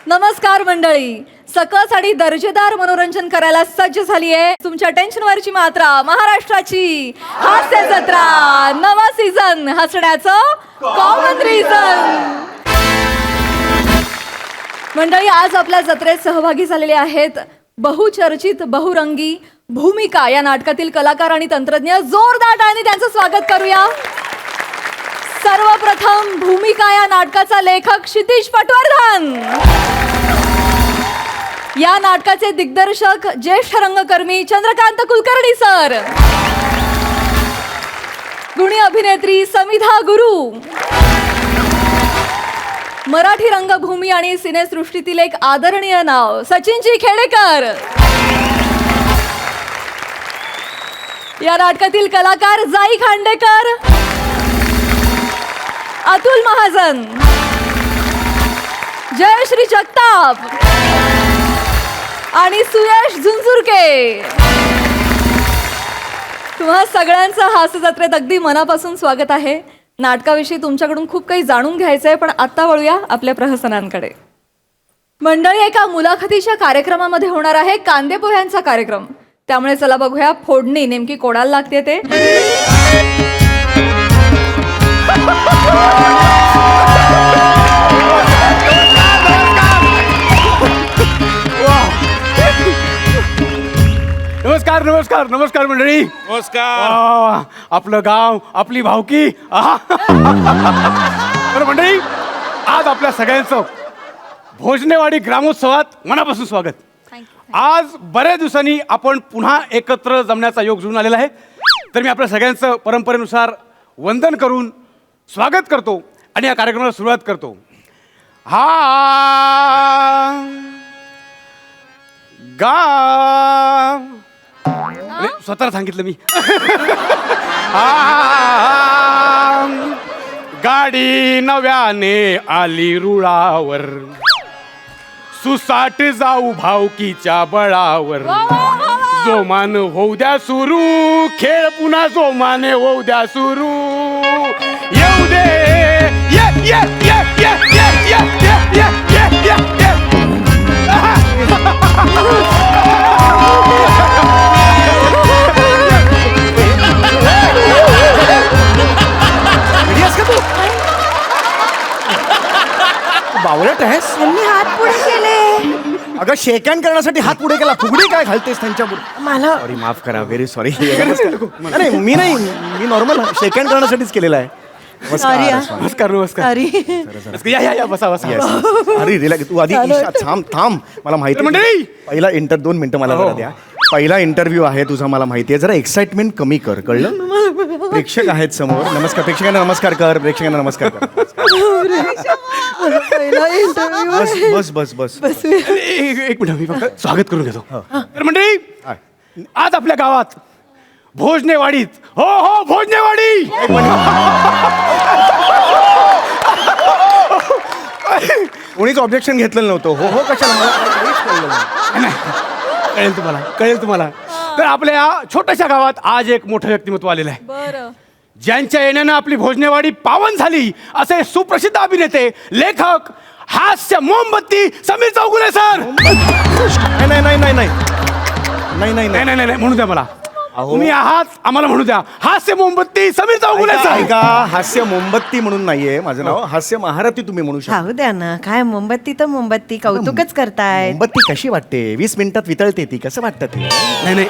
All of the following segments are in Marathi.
नमस्कार मंडळी, सकस आणि दर्जेदार मनोरंजन करायला सज्ज झाली आहे तुमच्या टेन्शनवरची मात्रा महाराष्ट्राची हास्य जत्रा नवा सीझन हसण्याचं कॉमन रिझन. मंडळी, आज आपल्या जत्रेत सहभागी झालेले आहेत बहुचर्चित बहुरंगी भूमिका या नाटकातील कलाकार आणि तंत्रज्ञ. जोरदार टाळ्यांनी त्यांचं स्वागत करूया. सर्वप्रथम भूमिका या नाटकाचा लेखक क्षितिज पटवर्धन, या नाटकाचे दिग्दर्शक ज्येष्ठ रंगकर्मी चंद्रकांत कुलकर्णी सर, गुणी अभिनेत्री समिधा गुरु, मराठी रंगभूमी आणि सिनेसृष्टीतील एक आदरणीय नाव सचिनजी खेडेकर, या नाटकातील कलाकार जाई खांडेकर, अतुल महाजन, जयश्री जगताप आणि सुयश झुंझुरके. तुम्हा सगळ्यांचं हास्य जत्रेत अगदी मनापासून स्वागत आहे. नाटकाविषयी तुमच्याकडून खूप काही जाणून घ्यायचं आहे, पण आत्ता वळूया आपल्या प्रहसनांकडे. मंडळी, एका मुलाखतीच्या कार्यक्रमामध्ये होणार आहे कांदे पोह्यांचा कार्यक्रम. त्यामुळे चला बघूया फोडणी नेमकी कोणाला लागते ते. नमस्कार नमस्कार नमस्कार मंडळी. नमस्कार. आपलं गाव, आपली भावकी. तर मंडळी, आज आपल्या सगळ्यांचं भोजनेवाडी ग्रामोत्सवात मनापासून स्वागत. आज बऱ्याच दिवसांनी आपण पुन्हा एकत्र जमण्याचा योग जुळून आलेला आहे. तर मी आपल्या सगळ्यांचं परंपरेनुसार वंदन करून स्वागत करतो आणि या कार्यक्रमाला सुरुवात करतो. हा गा स्वतःला सांगितलं मी. गाडी नव्याने आली रुळावर, सुसाट जाऊ भावकीच्या बळावर. जोमान होऊ द्या सुरू, खेळ पुन्हा जोमाने होऊ द्या सुरू. येऊ दे ये ये ये ये ये ये ये ये ये ये. बावळट आहेस. त्यांनी हात पुढे केले. अगं, शेक हँड करण्यासाठी हात पुढे केला. फुगडी काय घालतेस त्यांच्या पुढे? मला सॉरी, माफ करा, व्हेरी सॉरी. नाही, मी नॉर्मल शेक हँड करण्यासाठीच केलेला आहे. Sorry, नमस्कार नमस्कार. अरे या या या बसा बसा. अरे रिलॅक्स, तू आधी थांब थांब. मला माहिती आहे. मंडळी, पहिला 2 मिनिटं मला जरा द्या. पहिला इंटरव्ह्यू आहे तुझा, मला माहिती आहे. जरा एक्साइटमेंट कमी कर, कळलं? प्रेक्षक आहेत समोर. नमस्कार प्रेक्षकांना, नमस्कार कर प्रेक्षकांना, नमस्कार कर. बस बस बस बस. एक मिनिट, मी फक्त स्वागत करून घेतो. तर मंडळी, आज आपल्या गावात भोजनेवाडीत, हो हो भोजनेवाडी, कोणीच ऑब्जेक्शन घेतलेलं नव्हतं. हो हो कशाला, मला काहीच कळलं नाही. कळेल तुम्हाला. तर आपल्या या छोट्याशा गावात आज एक मोठं व्यक्तिमत्व आलेलं आहे. बरं, ज्यांच्या येण्यानं आपली भोजनेवाडी पावन झाली, असे सुप्रसिद्ध अभिनेते, लेखक, हास्य मोमबत्ती समीर चौगुले सर. नाही नाही नाही नाही नाही नाही नाही नाही नाही नाही म्हणू द्या मला. अहो. तुम्ही आहात, आम्हाला म्हणू द्या. हास्य मोमबत्ती समीर चौगुले ऐका, सर. ऐका, हास्य मोमबत्ती म्हणून नाहीये माझं नाव. हास्य महारथी तुम्ही म्हणू शकता. खाऊ द्या ना. काय मोमबत्ती तर मोमबत्ती, कौतुकच करताय. मोमबत्ती कशी वाटते? 20 मिनिटात वितळते ती. कसं वाटतं ते? नाही नाही,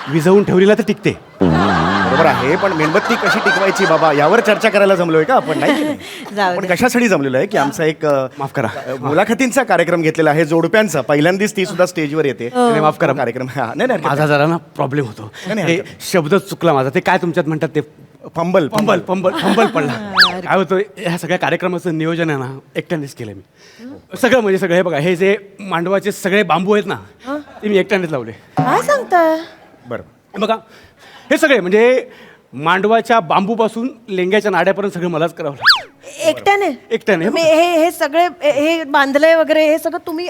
विझवून ठेवलेला तर टिकते. बरोबर आहे, पण मेणबत्ती कशी टिकवायची बाबा, यावर चर्चा करायला जमलोय का आपण? नाही की नाही? जाऊ पण दे. कशासाठी जमलेलो आहे की आमचा एक माफ करा. मुलाखतींचा कार्यक्रम घेतलेला आहे जोडप्यांचा. पहिल्यांदाच ती सुद्धा स्टेजवर येते. नाही, माफ करा. कार्यक्रम. हा, नाही नाही, माझा जरा ना प्रॉब्लेम होतो. नाही, ते शब्द चुकला माझा. ते काय तुमच्यात म्हणतात ते फंबल पंबल पंबल पंबल पडला. काय होतं, ह्या सगळ्या कार्यक्रमाचं नियोजन आहे ना एकट्यानेच केलं मी. सगळं म्हणजे सगळं. हे बघा, हे जे मांडवाचे सगळे बांबू आहेत ना, ते मी एकट्यानेच लावले. काय सांगताय? बरं. हे बघा, हे सगळे म्हणजे मांडवाच्या बांबूपासून लेंग्याच्या नाड्यापर्यंत सगळं मलाच करावं लागतं. एकट्याने. हे सगळे हे बांधलंय वगैरे, हे सगळं तुम्ही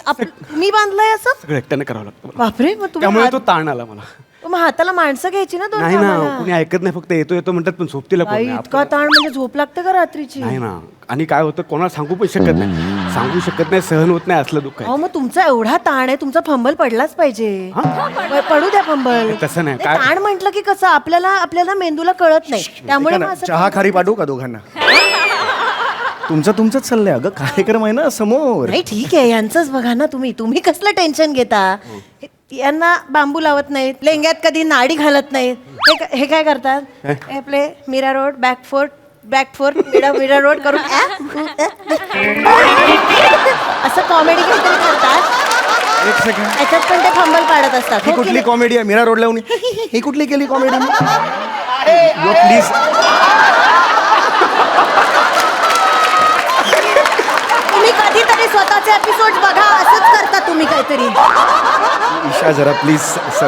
बांधलंय असं? सगळं एकट्याने करावं लागतं मला. बापरे, मग तुम्ही त्यामुळे हात- तो ताण आला मला. मग हाताला माणसं घ्यायची ना दोन नाही ना कामाला. कुणी ऐकत नाही, फक्त येतो येतो म्हणतात पण झोपतीला कोण आई, नाही. इतका ताण म्हणजे झोप लागते का रात्रीची? नाही ना. आणि काय होतं कोणाला सांगू पण शकत नाही, सांगू शकत नाही, सहन होत नाही, असलं दुःख आहे. अहो मग तुमचा एवढा ताण आहे, तुमचा फंबल पडलाच पाहिजे. पडू द्या फंबल. तसं नाही, ते काय- ताण म्हटलं की कसं आपल्याला मेंदूला कळत नाही, त्यामुळे मग असं चहा खारी पाठवू का दोघांना? तुमचंच चाललंय अगं, कार्यक्रम आहे ना समोर. नाही ठीक आहे, यांचंच बघा ना तुम्ही कसलं टेन्शन घेता? यांना बांबू लावत नाहीत, लेंग्यात कधी नाडी घालत नाहीत. हे काय करतात? हे आपले Mira road back Fort Mira road करून असं कॉमेडी काहीतरी करतात. एक सेकंड, याच्यात पण ते फंबल पाडत असतात. ही हो की कुठली नाही? कॉमेडी आहे? मीरा रोडला येऊन ही कुठली केली कॉमेडी? प्लीज तुम्ही कधीतरी स्वतःचे एपिसोड बघा, असंच करता तुम्ही काहीतरी. ईशा जरा प्लीज,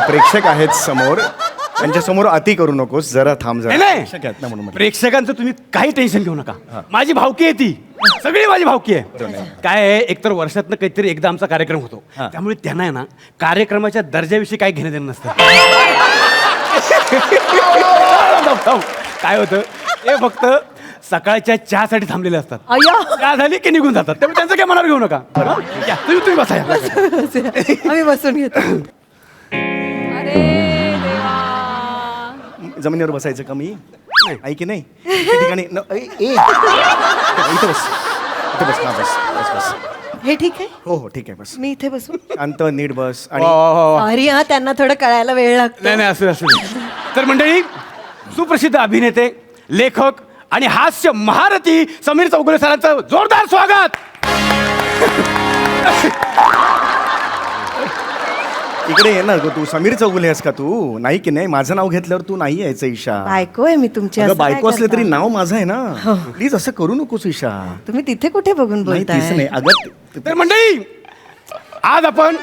प्रेक्षक आहेत समोर, त्यांच्या समोर अति करू नकोस, जरा थांब जरा. नाही, प्रेक्षक आहेत ना म्हणून म्हटलं. प्रेक्षकांचं तुम्ही काही टेन्शन घेऊ नका. माझी भावकी आहे ती, सगळी माझी भावकी आहे. काय आहे, एकतर वर्षातनं काहीतरी एकदा आमचा कार्यक्रम होतो, त्यामुळे त्यांना आहे ना कार्यक्रमाच्या दर्जाविषयी काही घेणं देणं नसतं. काय होतं, हे फक्त सकाळच्या चहासाठी थांबलेले असतात. अय्या, चहा झाली की निघून जातात, त्यामुळे त्यांचं काय मनावर घेऊ नका. या, तुम्ही बसा या. आम्ही बसून घेतो. अरे देवा. जमिनीवर बसायचं का मी? आहे की नाही? त्या ठिकाणी इथं बस, इथं बस, हा, बस बस बस. हे ठीक आहे, हो हो ठीक आहे, बस मी इथे बसू. शांत नीट बस. वा, आणि वा, वा, वा. अरे हा, त्यांना थोडं कळायला वेळ लागतो. नाही नाही, असं असं नाही. तर मंडळी, सुप्रसिद्ध अभिनेते, लेखक आणि हास्य महारथी समीर चौगुले सरांचं जोरदार स्वागत. इकडे ये ना ग, तू समीर चौगुले आहेस का तू? नाही की नाही, माझं नाव घेतल्यावर तू नाही यायचं ईशा. बायको आहे मी तुमची. अगं असं काय बायको असले करता? तरी नाव माझं आहे ना, प्लीज असं करू नकोस ईशा. तुम्ही तिथे कुठे बघून नाही तीच बोलताय? नाही अगं. तर मंडळी, आज आपण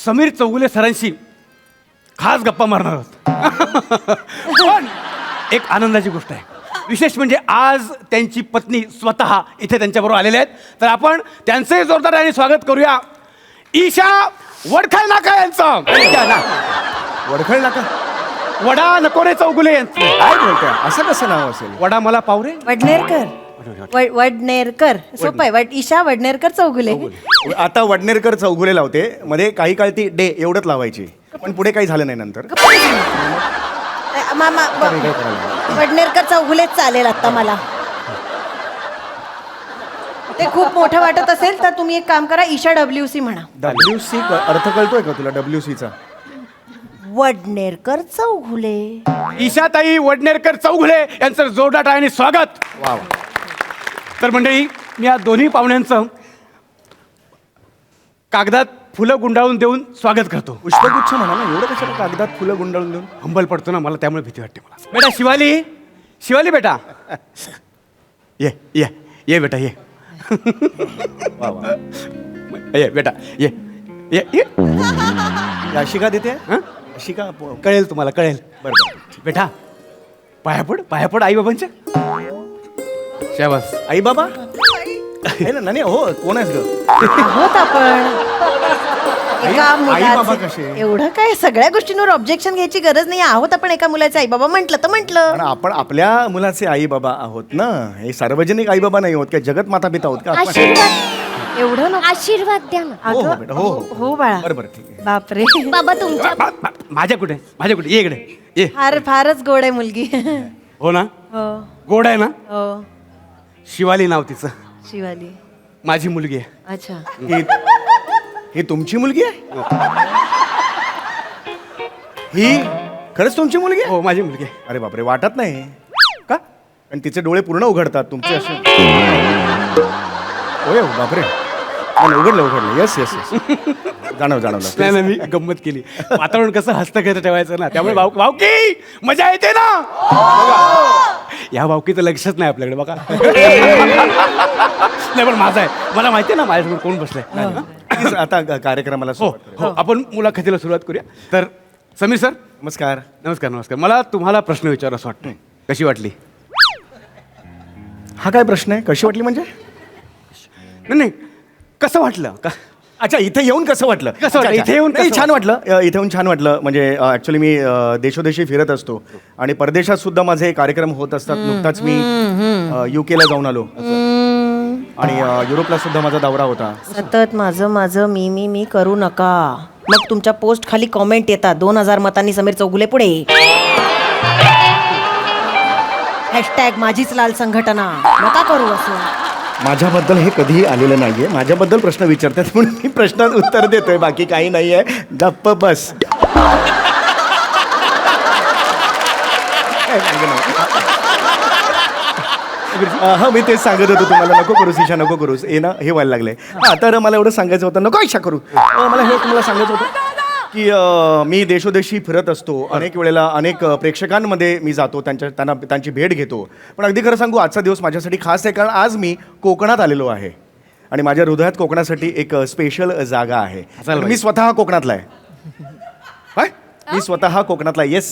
समीर चौगुले सरांशी खास गप्पा मारणार आहोत. पण एक आनंदाची गोष्ट आहे, विशेष म्हणजे आज त्यांची पत्नी स्वतः इथे त्यांच्याबरोबर आलेले आहेत. तर आपण त्यांचंही जोरदार आणि स्वागत करूया. ईशा वडखळ नाका यांचं. वडखळ नाका? वडा नकोरे चौगुले यांचं. काय बोलताय, असं कसं नाव असेल? वडा मला पावरे. वडनेरकर सोपं आहे. ईशा वडनेरकर चौगुले. आता वडनेरकर चौगुले लावते, मध्ये काही काळ ती डे एवढंच लावायची, पण पुढे काही झालं नाही नंतर. मामा काय करायला? वडनेरकर चौगुलेच चालेल आता मला. ते खूप मोठं वाटत असेल तर तुम्ही एक काम करा, ईशा WC म्हणा. WC अर्थ कळतोय का तुला WCचा? वडनेरकर चौगुले. ईशाताई वडनेरकर चौगुले यांचं जोरदार आणि स्वागत. वा वा. तर मंडळी, मी या दोन्ही पाहुण्यांचं कागदात फुलं गुंडाळून देऊन स्वागत करतो. पुष्पगुच्छ म्हणा ना, एवढं कशाला कागदात फुलं गुंडाळून देऊन? हंबल पडतो ना मला, त्यामुळे भीती वाटते मला. बेटा शिवाली, शिवाली बेटा, ये ये ये बेटा ये. वा वा. ये बेटा ये ये ये. अशी का देते? हं? अशी का? कळेल तुम्हाला, कळेल. बरोबर. बेटा पाया पड आई बाबांच्या. शाबास. आई बाबा? नाही हो, कोण आहेस ग? आहोत आपण. एका आई बाबा मुलाचे कसे? एवढं काय सगळ्या गोष्टींवर ऑब्जेक्शन घ्यायची गरज नाही. आहोत आपण एका मुलाचे आई बाबा, म्हटलं तर म्हटलं. पण आपण आपल्या मुलाचे आई बाबा आहोत ना, हे सार्वजनिक आई बाबा नाही होत का? जगत माता पिता आहोत का आपण? आशीर्वाद एवढं नको. आशीर्वाद द्या ना. हो हो अगं, बेटा, हो हो हो बाळा. बरोबर, ठीक आहे. बापरे, बाबा तुमच्या माझ्या कुठे ये इकडे ये. फारच गोड आहे मुलगी. हो ना, हो गोड आहे ना. हो. शिवाली नाव तिचं, शिवाली. माझी मुलगी आहे. अच्छा. ही तुमची मुलगी आहे? ही खरंच तुमची मुलगी आहे? हो, माझी मुलगी आहे. अरे बापरे, वाटत नाही का? आणि तिचे डोळे पूर्ण उघडतात तुमचे असे. होय हो, बापरे. उघडलं येस येस येस. जाणवलं. नाही नाही, मी गंमत केली. वातावरण कसं हस्तगत ठेवायचं ना, त्यामुळे भावकी मजा येते ना. बघा, या भावकीचं लक्षच नाही आपल्याकडे. बघा नाही, पण माझा आहे, मला माहिती आहे ना माझ्यासमोर कोण बसलंय. प्लीज आता कार्यक्रमाला हो सुरुवात करूया. हो, आपण मुलाखतीला सुरुवात करूया. तर समीर सर, नमस्कार. नमस्कार. मला तुम्हाला प्रश्न विचारावा असं वाटतं. कशी वाटली? हा काय प्रश्न आहे? कशी वाटली म्हणजे? नाही कसं वाटलं का? अच्छा इथे येऊन कसं वाटलं कसं वाटलं? अच्छा, इथे येऊन नाही, कसं छान वाटलं इथे येऊन छान वाटलं म्हणजे ॲक्च्युली मी देशोदेशी फिरत असतो आणि परदेशात सुद्धा माझे कार्यक्रम होत असतात नुकताच मी UK ला जाऊन आलो आणि युरोपला सुद्धा माझा दौरा होता. सतत माझं माझं मी करू नका. मग तुमच्या पोस्ट खाली कॉमेंट येतात 2000 मतांनी समीर चौगुले पुढे. हॅशटॅग माझीच लाल संघटना. नका करू असं. माझ्याबद्दल हे कधीही आलेलं नाहीये. माझ्याबद्दल प्रश्न विचारतात म्हणून मी प्रश्नात उत्तर देतोय बाकी काही नाहीये. गप्प बस. हा मी तेच सांगत होतो तुम्हाला नको करूस ईशा नको करूस हे ना हे व्हायला लागले. हा तर मला एवढं सांगायचं होतं नको ईशा करू. मला हे तुम्हाला सांगायचं होतं की मी देशोदेशी फिरत असतो अनेक वेळेला अनेक प्रेक्षकांमध्ये मी जातो त्यांची भेट घेतो. पण अगदी खरं सांगू आजचा दिवस माझ्यासाठी खास आहे कारण आज मी कोकणात आलेलो आहे आणि माझ्या हृदयात कोकणासाठी एक स्पेशल जागा आहे. मी स्वतः कोकणातला आहे. काय मी स्वतः कोकणातला येस.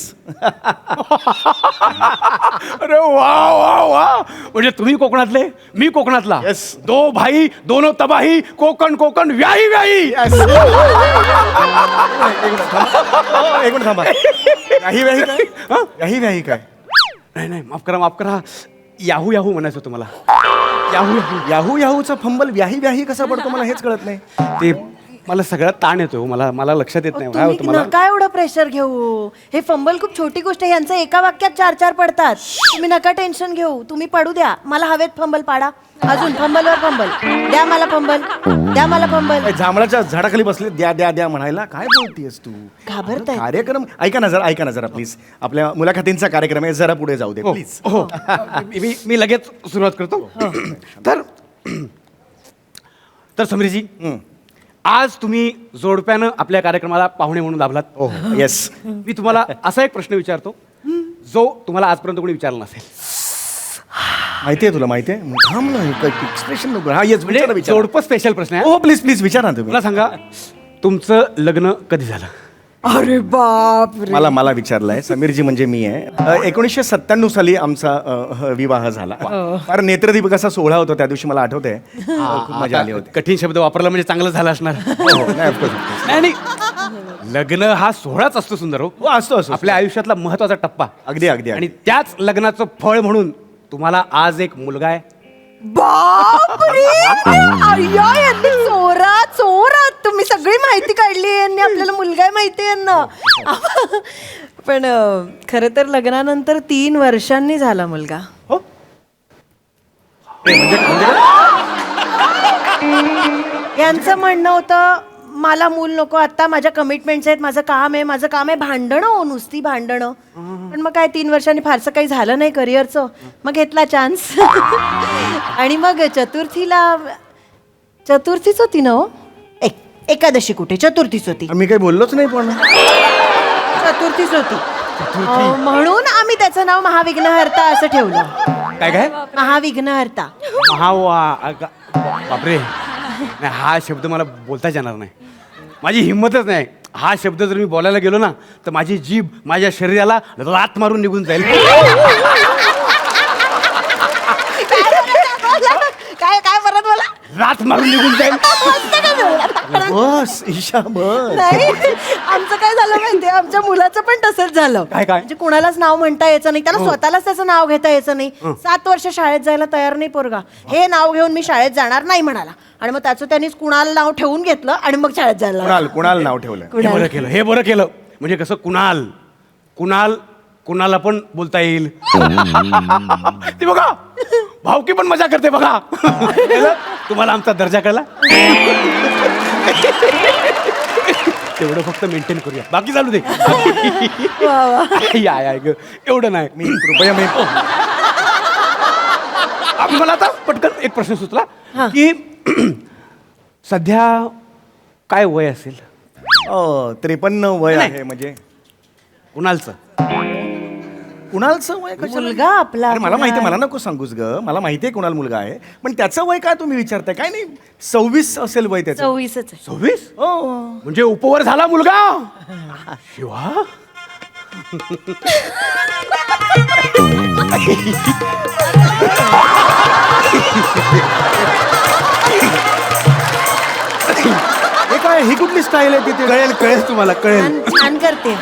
अरे वा वा वा म्हणजे तुम्ही कोकणातले मी कोकणातला. Yes. दो भाई दोनो तबाही कोकण कोकण व्याही व्याही. एक मिनिट थांबा. व्याही व्याही काय व्याही व्याही काय नाही नाही माफ करा याहू याहू म्हणायचं होतं मला. याहू याहू याहू याहूचा फंबल व्याही व्याही कसा पडतो मला हेच कळत नाही. ते मला सगळ्यात ताण येतो मला लक्षात येत नाही काय होतं तुम्ही मला. नका एवढं प्रेशर घेऊ. हे फंबल खूप छोटी गोष्ट आहे. यांचं एका वाक्यात 4-4 पडतात. तुम्ही नका टेन्शन घेऊ. तुम्ही पडू द्या. मला हवेत फंबल पाडा. अजून फंबलवर फंबल. द्या मला फंबल. द्या मला फंबल. काय जांभळाच्या झाडाखाली बसले द्या द्या द्या म्हणायला काय बोलतीयस तू. घाबरताय. कार्यक्रम ऐका ना जरा प्लीज. आपल्या मुलाखतींचा कार्यक्रम आहे जरा पुढे जाऊ दे प्लीज. हो मी लगेच सुरुवात करतो. तर समीरजी आज तुम्ही जोडप्यानं आपल्या कार्यक्रमाला पाहुणे म्हणून लाभलात. हो येस. मी तुम्हाला असा एक प्रश्न विचारतो जो तुम्हाला आजपर्यंत कोणी विचारला नसेल. माहिती आहे तुला माहिती आहे थांब ना एक्सप्रेशन नको. हा येस म्हणजे जोडपं स्पेशल प्रश्न आहे. हो प्लीज प्लीज विचारा ना तुम्ही. मला सांगा तुमचं लग्न कधी झालं. अरे बाप. मला विचारलंय. समीरजी म्हणजे मी आहे. 1997 साली आमचा विवाह झाला. फार नेत्रदीपकाचा सोहळा होता त्या दिवशी मला आठवतंय. खूप मजा आली होती. कठीण शब्द वापरला म्हणजे चांगलं झालं असणार. नाही, of course. नाही लग्न हा सोहळाच असतो सुंदर. हो असतो असतो आपल्या आयुष्यातला महत्वाचा टप्पा. अगदी अगदी आणि त्याच लग्नाचं फळ म्हणून तुम्हाला आज एक मुलगा आहे. बापरे. अय्या, यांनी चोरात तुम्ही सगळी माहिती काढली. यांनी आपल्याला मुलगा आहे माहिती आहे यांना. पण खरं तर लग्नानंतर 3 वर्षांनी झाला मुलगा. हो यांचं म्हणणं होतं मला मूल नको आता. माझ्या कमिटमेंट्स आहेत. माझं काम आहे भांडणं हो नुसती भांडणं. पण मग काय 3 वर्षांनी फारसं काही झालं नाही करिअरचं. मग घेतला चान्स. आणि मग चतुर्थीच होती ना हो. एकादशी कुठे चतुर्थीच होती. मी काही बोललोच नाही पण चतुर्थीच होती. म्हणून आम्ही त्याचं नाव महाविघ्नहर्ता असं ठेवलं. काय महाविघ्नहर्ता. बापरे नाही हा शब्द मला बोलताच येणार नाही. माझी हिंमतच नाही. हा शब्द जर मी बोलायला गेलो ना तर माझी जीभ माझ्या शरीराला लात मारून निघून जाईल. काय परत बोला. लात मारून निघून जाईल. बस ईशा बस. नाही आमचं काय झालं माहितीये आमच्या मुलाचं पण तसंच झालं. काय? म्हणजे कुणालाच नाव म्हणता यायचं नाही. त्याला स्वतःलाच त्याचं नाव घेता यायचं नाही. 7 वर्ष शाळेत जायला तयार नाही पोरगा. हे नाव घेऊन मी शाळेत जाणार नाही म्हणाला. आणि मग त्याचं त्यांनीच कुणाल नाव ठेवून घेतलं आणि मग शाळेत जायला लागला. कुणाल नाव ठेवलं. हे बरं केलं म्हणजे कसं कुणाला पण बोलता येईल. ती बघा भावकी पण मजा करते बघा. तुम्हाला आमचा दर्जा कळला. तेवढं फक्त मेंटेन करूया बाकी चालू दे. या ग एवढं नाही. मी कृपया मला आता पटकन एक प्रश्न सुचला की सध्या काय वय असेल. 53 वय आहे. म्हणजे कुणालचं वय कशाला? मुलगा आपला. अरे मला माहिती मला नको सांगूस ग. मला माहिती आहे कुणाल मुलगा आहे पण त्याचं वय काय तुम्ही विचारताय. काय नाही 26 असेल वय त्याचं. 26च आहे. 26 हो म्हणजे उपवर झाला मुलगा. शिवा हे काय ही कुठली स्टाईल आहे तिथे कळेल कळेल तुम्हाला कळेल. छान छान करते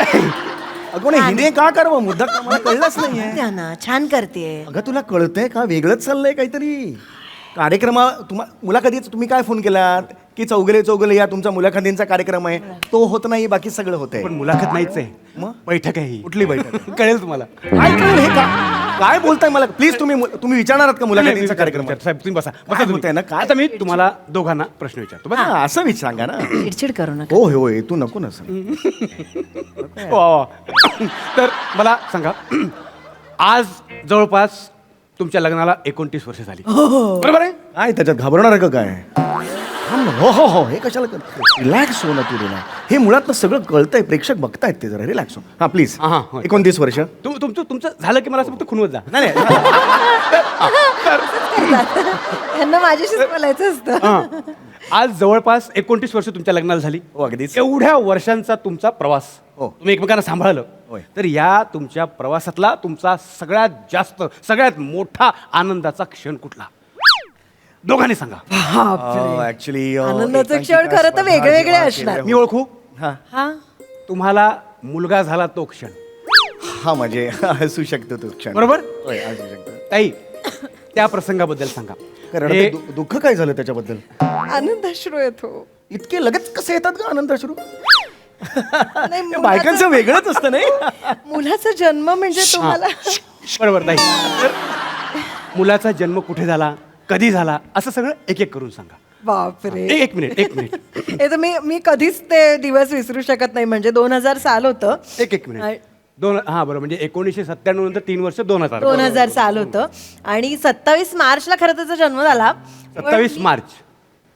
अगं नाही, हिने का करावं मुद्दा मला कळलंच नाहीये. त्या ना छान करते अगं तुला कळतंय का वेगळंच चाललंय काहीतरी कार्यक्रमा मुलाखतीच तुम्ही काय फोन केलात की चौगले या तुमचा मुलाखतींचा कार्यक्रम आहे तो होत नाही बाकी सगळं होतंय. पण मुलाखत नाहीच आहे, मग? बैठक आहे ही. कुठली बैठक कळेल तुम्हाला. काय कळेल हे काय बोलताय मला प्लीज तुम्ही विचारणार आहात का मुलाखतींचा कार्यक्रम साहेब तुम्ही बसा काय बसा होतंय ना, तुम्ही. काय? आता मी तुम्हाला दोघांना प्रश्न विचारतो बस. हा, असं सांगा ना. चिडचिड करू नका हो होय तू नको ना सर. वा, वा. तर मला सांगा, आज जवळपास तुमच्या लग्नाला 29 वर्ष झाली, बरोबर आहे? काय त्याच्यात घाबरणार आहे का काय थांब ना. हो हो हो हे कशाला रिलॅक्स हो ना तू रे. हे मुळात ना सगळं कळतंय प्रेक्षक बघतायत ते जरा रिलॅक्स हो. हा प्लीज हा, होय. 29 वर्ष तुमचं झालं की मला असं फक्त खुणवत जा. नाही नाही यांना माझ्याशीच बोलायचं असतं हा. आज जवळपास 29 वर्ष तुमच्या लग्नाला झाली. हो, अगदीच. एवढ्या वर्षांचा तुमचा प्रवास, हो. तुम्ही एकमेकांना सांभाळलं. होय. तर या तुमच्या प्रवासातला तुमचा सगळ्यात जास्त सगळ्यात मोठा आनंदाचा क्षण कुठला? दोघांनी सांगा. ऍक्च्युली आनंदाचे क्षण खरं तर वेगळे वेगळे असणार. मी ओळखू? हा हा तुम्हाला मुलगा झाला तो क्षण, हा म्हणजे असू शकतो तो क्षण बरोबर? होय, असू शकतो. ताई, त्या प्रसंगाबद्दल सांगा. कारण हे- दुःख काय झालं त्याच्याबद्दल आनंदाश्रू येतो इतके लगेच कसे येतात का आनंद सुरू नाही, मुलाचा- बायकांचं वेगळंच असतं नाही. मुलाचा जन्म म्हणजे तुम्हाला बरोबर ताई. तर मुलाचा जन्म कुठे झाला, कधी झाला, असं सगळं एक एक करून सांगा. बापरे एक मिनिट एक मिनिट हे तर मी कधीच ते दिवस विसरू शकत नाही. म्हणजे 2000 साल होतं. एक मिनिट हा बरोबर, म्हणजे 1997 नंतर 3 वर्ष 2000. 2000 साल होतं आणि 27 मार्चला खरं त्याचा जन्म झाला. पण 27 मी- मार्च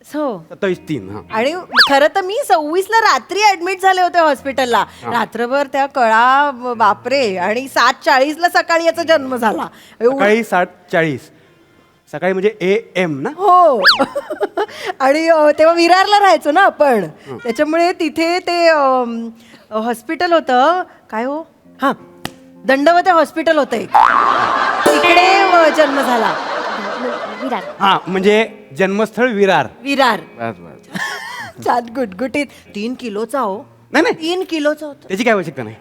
हो 27/3. हा आणि खरं तर मी 26ला रात्री ऍडमिट झाले होते हॉस्पिटलला. रात्रभर त्या कळा बापरे. आणि 7:40ला सकाळी याचा जन्म झाला. सकाळी 7:40 सकाळी म्हणजे AM ना. हो आणि तेव्हा विरारला राहायचो ना आपण. त्याच्यामुळे तिथे ते हॉस्पिटल होतं काय हो हा दंडवते हॉस्पिटल होतं एक. तिकडे जन्म झाला. विरार हा म्हणजे जन्मस्थळ विरार. विरार बस बस. छान गुटगुटीत 3 किलोचा हो. नाही नाही 3 किलोचा होता. त्याची काय आवश्यकता नाही.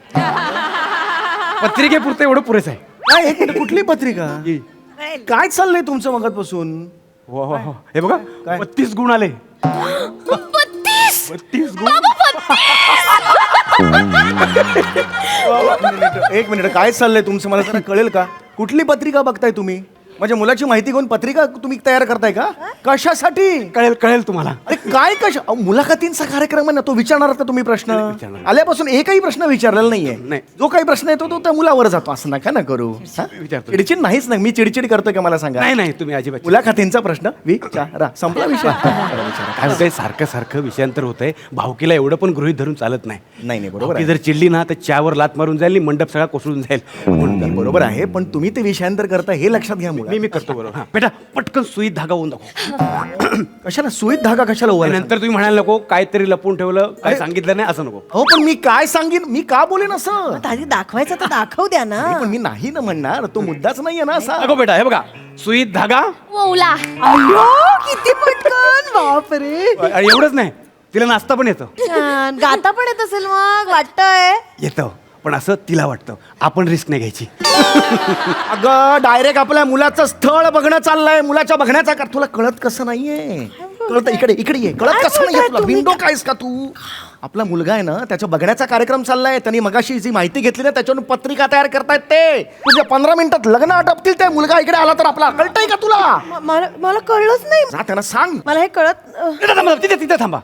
पत्रिकेपुरतं एवढं पुरेसं आहे. काय एक मिनिट, कुठली पत्रिका ही. काय चाललंय तुमचं मगातपासून हो हो हो. हे बघा 32 गुण आले. 32 गुण. एक मिनिट काय चाललंय तुमचं मला जरा कळेल का कुठली पत्रिका बघताय तुम्ही माझ्या मुलाची माहिती घेऊन पत्रिका तुम्ही तयार करताय का कशासाठी कळेल कळेल तुम्हाला. अरे काय मुलाखतींचा कार्यक्रम आहे ना तो विचारणार का तुम्ही प्रश्न विचारणार. आल्यापासून एकही प्रश्न विचारलेला नाहीये नाही. जो काही प्रश्न येतो तो त्या मुलावर जातो असं नका ना करू हा? विचारतो. चिडचिड नाहीच नाही मी चिडचिड करतोय का मला सांगा नाही नाही तुम्ही अजिबात मुलाखतींचा प्रश्न विचारा संपला विषय काय होतंय, सारखं सारखं विषयांतर होतंय. भावकीला एवढं पण गृहीत धरून चालत नाही. नाही बरोबर भावकी आहे जर चिडली ना तर चहावर लात मारून जाईल आणि मंडप सगळा कोसळून जाईल. म्हणून बरोबर आहे पण तुम्ही ते विषयांतर करता हे लक्षात घ्या मुला मी करतो बरोबर. हा, बेटा पटकन सुईत धागा होऊन दाखव. कशाला सुईत धागा कशाला आणि उभा नंतर तुम्ही म्हणायला नको काहीतरी लपून ठेवलं, काय सांगितलं नाही असं नको. हो पण मी काय सांगेन मी का बोलेन असं आधी दाखवायचं तर दाखव द्या ना. नाही, पण मी नाही ना म्हणणार तो मुद्दाच नाहीये ना असा नको बेटा, हे बघा सुईत धागा. अय्यो किती पटकन बापरे. आणि एवढंच नाही, तिला नाचता पण येतं. छान गाता पण येत असेल मग वाटतंय. येतं पण असं तिला वाटतं आपण रिस्क नाही घ्यायची. अगं डायरेक्ट आपल्या मुलाचं स्थळ बघणं चाललंय मुलाच्या बघण्याचा का तुला कळत कसं नाहीये कळत इकडे इकडे ये कळत काय कसं नाहीये बोलताय तुला तुम्ही? विंडो कायस का तू आपला मुलगा आहे ना त्याच्या बघण्याचा कार्यक्रम चाललाय त्यांनी मगाशी जी माहिती घेतली ना त्याच्यावरून पत्रिका तयार करतायत ते तुझ्या 15 मिनिटात लग्न आटपतील ते मुलगा इकडे आला तर आपला कळतंय का तुला मला कळलंच नाही. जा त्यांना सांग मला हे कळत तिथे थांबा, तिथे थांबा.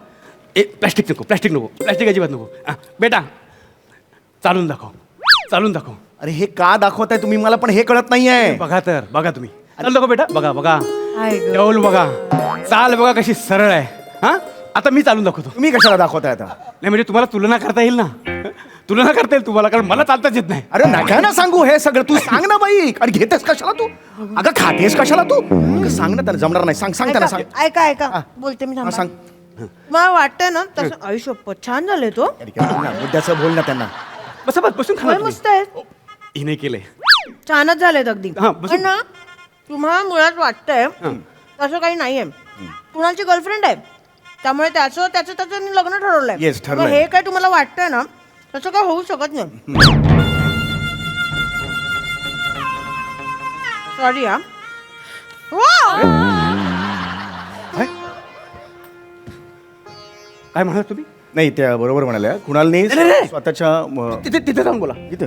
प्लास्टिक नको, प्लास्टिक अजिबात नको. बेटा चालून दाखव. अरे हे का दाखवताय तुम्ही मला पण हे कळत नाहीये बघा तुम्ही. चालू दाखव बेटा, बघा आय गं. डौल बघा, चाल बघा कशी सरळ आहे. हा आता मी चालून दाखवतो. तुम्ही कशाला दाखवताय आता नाही म्हणजे तुम्हाला तुलना करता येईल ना. तुलना करता येईल तुम्हाला, कारण मला चालताच येत नाही. अरे नका ना सांगू हे सगळं तू सांग ना बाई आणि घेतेस कशाला तू अगं खातेस कशाला तू अगं सांग ना त्याला जमणार नाही सांग त्यांना सांग ऐका बोलते मी हा, थांबा. सांग मला वाटतंय ना तसं आयुष्य छान झालंय तो. मुद्द्याचं बोल ना त्यांना बसून खा ना होय, तुम्ही. मस्त आहे. हिने केलंय. छानच झालेत अगदी. हा, बसून. पण ना तुम्हाला मुळात वाटतंय तसं काही नाहीये. कुणाची गर्लफ्रेंड आहे त्यामुळे त्याचं लग्न ठरवलंय. Yes, ठरलंय. मग हे काय तुम्हाला वाटतंय ना तसं काय होऊ शकत नाही. सॉरी हा. काय काय म्हणाल तुम्ही? नाही त्या बरोबर म्हणाल्या. कुणालने नाही, नाही. स्वतःच्या तिथे तिथे जाऊन बोला. इथे